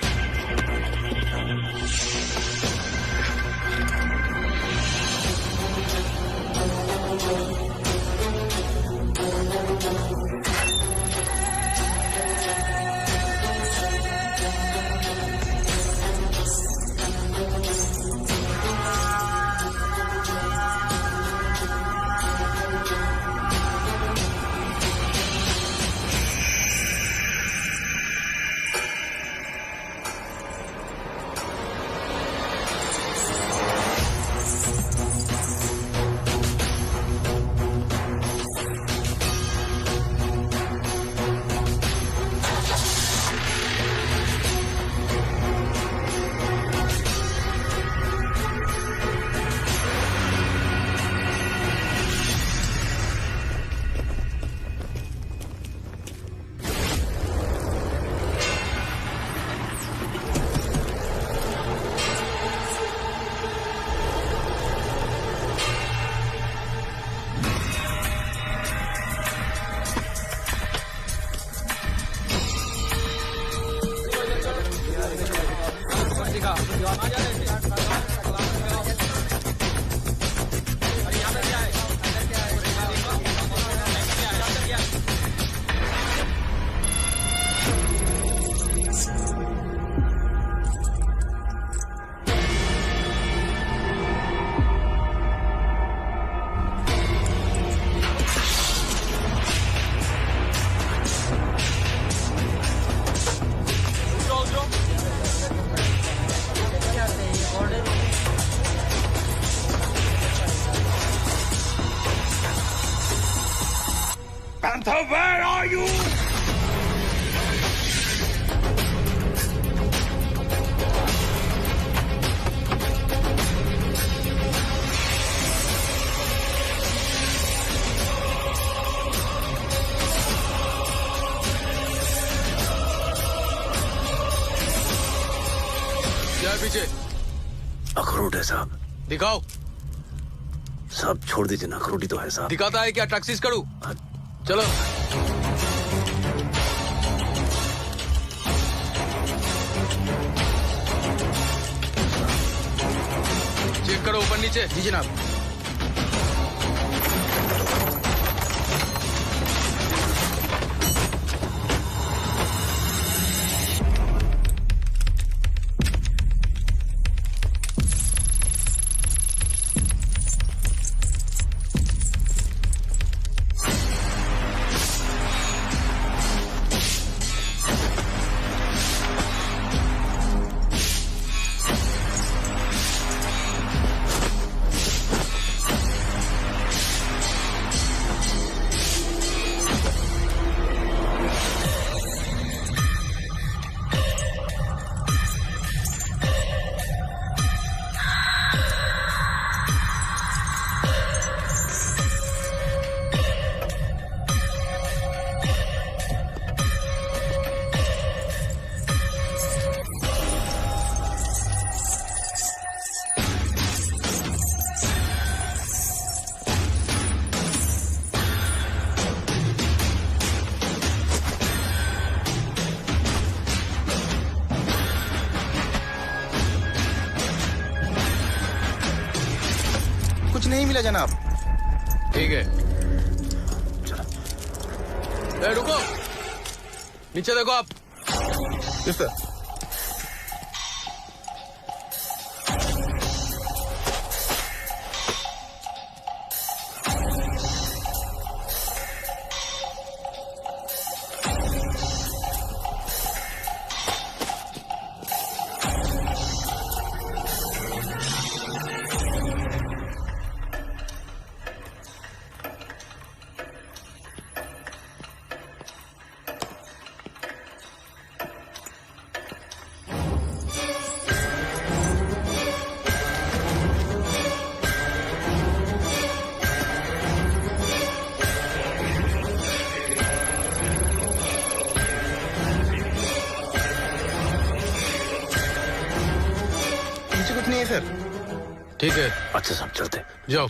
Panther, where are you? क्या है पीछे? अखरोट है साहब। दिखाओ। साहब छोड़ दीजिए ना, अखरोट ही तो है साहब। दिखाता है क्या? टैक्सीज करूं? चलो। चेक करो ऊपर नीचे। जी जनाब। नहीं मिला जनाब। ठीक है, रुको, नीचे देखो आप। Yes sir. कुछ नहीं है सर। ठीक है, अच्छा साहब चलते जाओ।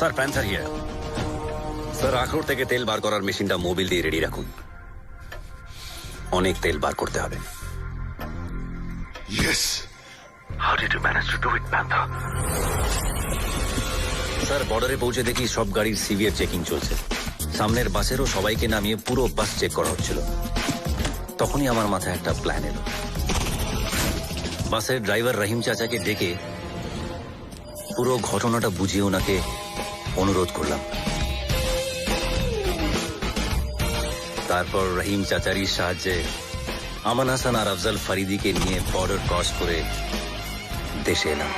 Sir panther here. স্যার আখরোট থেকে তেল বার করার মেশিনটা মোবিল দিয়ে রেডি রাখুন, অনেক তেল বার করতে হবে। Yes. How did you manage to do it, Panther? Sir বর্ডারে পৌঁছে দেখি সব গাড়ির সিভিয়ার চেকিং চলছে। সামনের বাসেরও সবাইকে নামিয়ে পুরো বাস চেক করা হচ্ছিল। তখনই আমার মাথায় একটা প্ল্যান এলো। বাসের ড্রাইভার রহিম চাচাকে ডেকে পুরো ঘটনাটা বুঝিয়ে ওনাকে অনুরোধ করলাম। তারপর রহিম চাচারির সাহায্যে আমান হাসান আর আফজাল ফরিদিকে নিয়ে বর্ডার ক্রস করে দেশে এলাম।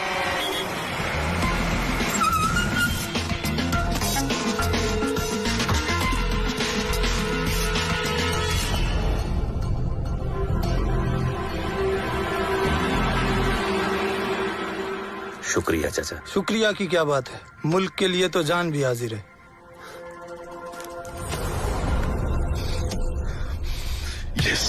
शुक्रिया चाचा। शुक्रिया की क्या बात है, मुल्क के लिए तो जान भी हाजिर है। Yes.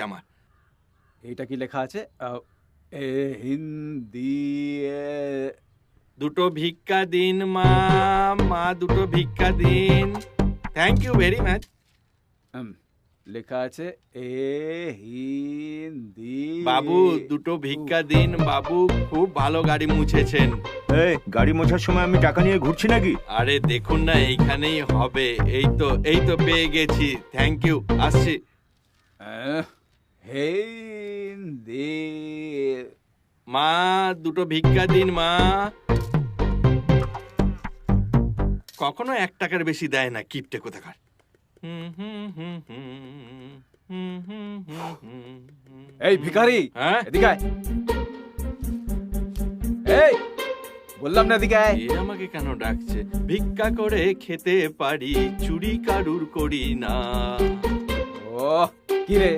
আমার। এইটা কি লেখা আছে? এ হিন্দি দুটো ভিক্ষা দিন মা, মা দুটো ভিক্ষা দিন। Thank you very much. লেখা আছে এ হিন্দি। বাবু দুটো ভিক্ষা দিন বাবু, খুব ভালো গাড়ি মুছেছেন। এই গাড়ি মোছার সময় আমি টাকা নিয়ে ঘুরছি নাকি? আরে দেখুন না, এইখানেই হবে। এই তো পেয়ে গেছি। থ্যাংক ইউ, আসছি। হিন্দি। মা দুটো ভিক্ষা দিন মা। কখনো 1 টাকার বেশি দেয় না, কিপটে কোথাকার। এই ভিখারি, এদিকে আয়। এই বললাম না এদিকে আয়। এ আমাকে কেন ডাকছে? ভিক্ষা করে খেতে পারি, চুরি কারুর করি না। ও কি রে,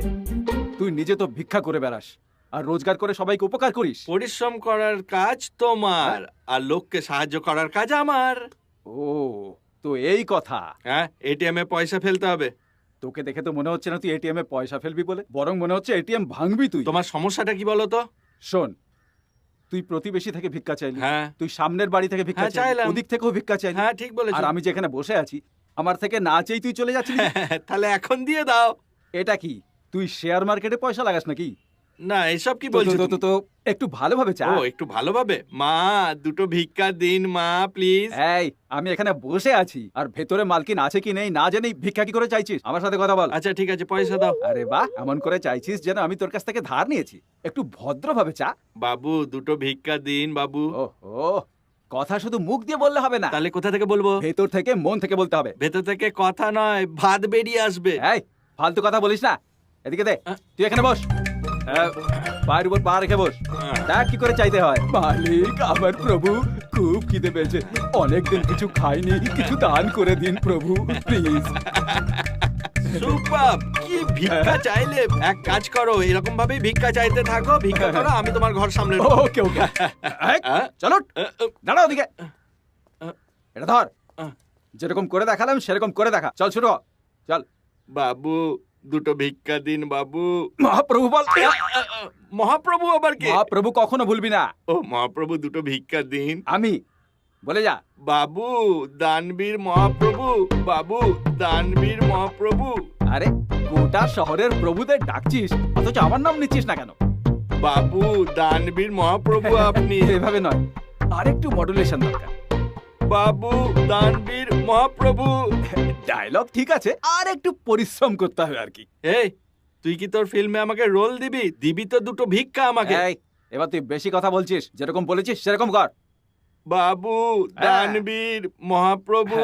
তুই নিজে তো ভিক্ষা করে বেড়াস আর রোজগার করে সবাইকে উপকার করিস। পরিশ্রম করার কাজ তোমার আর লোককে সাহায্য করার কাজ আমার। ও তো এই কথা। হ্যাঁ, এটিএম এ পয়সা ফেলতে হবে। তোকে দেখে তো মনে হচ্ছে না তুই এটিএম এ পয়সা ফেলবি বলে, বরং মনে হচ্ছে এটিএম ভাঙবি তুই। তোমার সমস্যাটা কি বলো তো? শোন, তুই প্রতিবেশী থেকে ভিক্ষা চাইলি, হ্যাঁ। তুই সামনের বাড়ি থেকে ভিক্ষা চাইলি, ওদিক থেকেও ভিক্ষা চাইলি। হ্যাঁ ঠিক বলেছো। আর আমি যেখানে বসে আছি আমার থেকে না চেয়ে তুই চলে যাচ্ছিস। তাহলে এখন দিয়ে দাও। এটা কি তুই শেয়ার মার্কেটে পয়সা লাগাস নাকি? না, এসব কি বলছো? তো একটু ভালোভাবে চা। ও একটু ভালোভাবে। মা দুটো ভিক্ষা দিন মা প্লিজ। এই আমি এখানে বসে আছি আর ভেতরে মালকিন আছে কি নেই না জেনেই ভিক্ষা কি করে চাইছিস? আমার সাথে কথা বল। আচ্ছা ঠিক আছে, পয়সা দাও। আরে বাহ, এমন করে চাইছিস যেন আমি তোর কাছ থেকে ধার নিয়েছি। একটু ভদ্রভাবে চা। বাবু দুটো ভিক্ষা দিন বাবু। ও কথা শুধু মুখ দিয়ে বললে হবে না। তাহলে কোথা থেকে বলবো? ভেতর থেকে, মন থেকে বলতে হবে। ভেতর থেকে কথা নয়, ভাত বেরিয়ে আসবে। এই ফালতু কথা বলিস না, এদিকে দে। তুই এখানে বস, পায়ের উপর পা রেখে বস। দেখ কি করে চাইতে হয়। মালিক আমার প্রভু, খুব খিদে পেয়েছে, অনেকদিন কিছু খাইনি, কিছু দান করে দিন প্রভু প্লিজ। সুপার! কি ভিক্ষা চাইলে? এক কাজ করো, এরকম ভাবেই ভিক্ষা চাইতে থাকো, ভিক্ষা করো, আমি তোমার ঘর সামলে নেব। ওকে ওকে, চলো দাঁড়াও ওদিকে। এটা ধর, যেরকম করে দেখালাম সেরকম করে দেখা। চল শুরু, চল। বাবু দুটো ভিক্ষা দিন বাবু। মহাপ্রভু বল। মহাপ্রভু আবার কে? মহাপ্রভু কখনো ভুলবি না। ও মহাপ্রভু দুটো ভিক্ষা দিন। আমি বলে যা। বাবু দানবীর মহাপ্রভু, বাবু দানবীর মহাপ্রভু। আরে গোটা শহরের প্রভুদের ডাকছিস অথচ আমার নাম নিচ্ছিস না কেন? বাবু দানবীর মহাপ্রভু আপনি। এভাবে নয়, আরেকটু মডুলেশন দরকার। বাবু দানবীর মহাপ্রভু। ডায়লগ ঠিক আছে, আর একটু পরিশ্রম করতে হবে আর কি। এই তুই কি তোর ফিল্মে আমাকে রোল দিবি? দিবি তো দুটো ভিক্ষা আমাকে। এবার তুই বেশি কথা বলছিস, যেরকম বলেছিস সেরকম কর। বাবু দানবীর মহাপ্রভু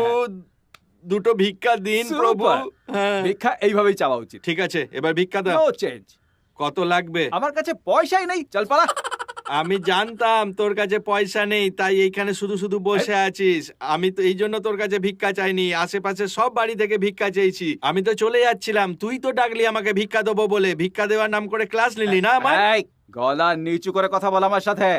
দুটো ভিক্ষা দিন প্রভু। ভিক্ষা এইভাবেই চাওয়া উচিত। ঠিক আছে, এবার ভিক্ষা দাও। No change. কত লাগবে? আমার কাছে পয়সাই নেই, চল পালা। আমি জানতাম তোর কাছে পয়সা নেই, তাই এইখানে শুধু শুধু বসে আছিস। আমি তো এই জন্য তোর কাছে ভিক্ষা চাইনি, আশেপাশে সব বাড়ি থেকে ভিক্ষা চেয়েছি। আমি তো চলে যাচ্ছিলাম, তুই তো ডাকলি আমাকে ভিক্ষা দেবো বলে। ভিক্ষা দেওয়ার নাম করে ক্লাস নিলি না আমার। গলা নিচু করে কথা বল আমার সাথে।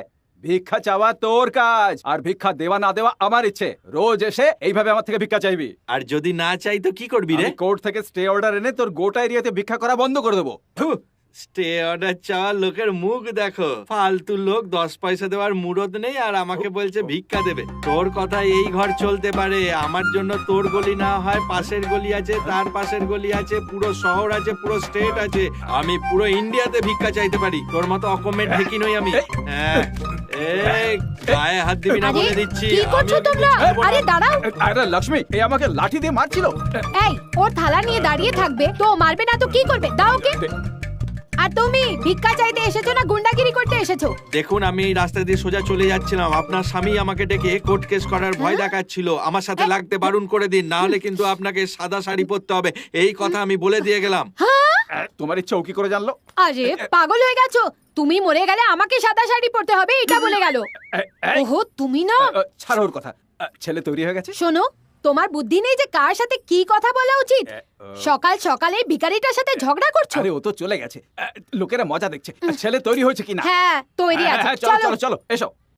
ভিক্ষা চাওয়া তোর কাজ, আর ভিক্ষা দেওয়া না দেওয়া আমার ইচ্ছে। রোজ এসে এইভাবে আমার থেকে ভিক্ষা চাইবি। আর যদি না চাই তো কি করবি রে? কোর্ট থেকে স্টে অর্ডার এনে তোর গোটা এরিয়াতে ভিক্ষা করা বন্ধ করে দেবো। স্টে অর্ডার চাওয়া লোকের মুখ দেখো। ফালতু লোক, 10 পয়সা দেওয়ার মুরদ নেই আর আমাকে বলছে ভিক্ষা দেবে। তোর কথা এই ঘর চলতে পারে, আমার জন্য তোর গলি না হয় পাশের গলি আছে, তার পাশের গলি আছে, পুরো শহর আছে, পুরো স্টেট আছে। আমি পুরো ইন্ডিয়াতে ভিক্ষা চাইতে পারি। তোর মতো অকমেন্ট ঢেকি নই আমি। গায়ে হাত দিবি না বলে দিচ্ছি। কি করছো তোমরা? আরে দাঁড়াও। আরে লক্ষ্মী, এই আমাকে লাঠি দিয়ে মারছিল। এই ওর থালা নিয়ে দাঁড়িয়ে থাকবে তো মারবে না তো কি করবে? দাও ওকে। আর তুমি ভিক্ষা চাইতে এসেছো না গুন্ডাগিরি করতে এসেছো? দেখুন, আমি এই রাস্তা দিয়ে সোজা চলে যাচ্ছিলাম, আপনার স্বামী আমাকে ডেকে কোর্ট কেস করার ভয় দেখাচ্ছিল। আমার সাথে লাগতে বারণ করে দিন, না হলে কিন্তু আপনাকে সাদা শাড়ি পরতে হবে, এই কথা আমি বলে দিয়ে গেলাম। তোমার ইচ্ছা কি করে জানলো? আরে পাগল হয়ে গেছো? তুমি মরে গেলে আমাকে সাদা শাড়ি পরতে হবে, এটা বলে গেল। ওহো তুমি না। ছাড়ো ওর কথা। ছেলে তৈরি হয়ে গেছে। শোনো, তোমার বুদ্ধি নেই যে কার সাথে কি কথা বলা উচিত? সকাল সকালে ভিখারিটার সাথে ঝগড়া করছো। আরে ও তো চলে গেছে, লোকেরা মজা দেখছে। ছেলে তৈরি হয়েছে কিনা? হ্যাঁ তৈরি আছে। চলো চলো চলো, এসো।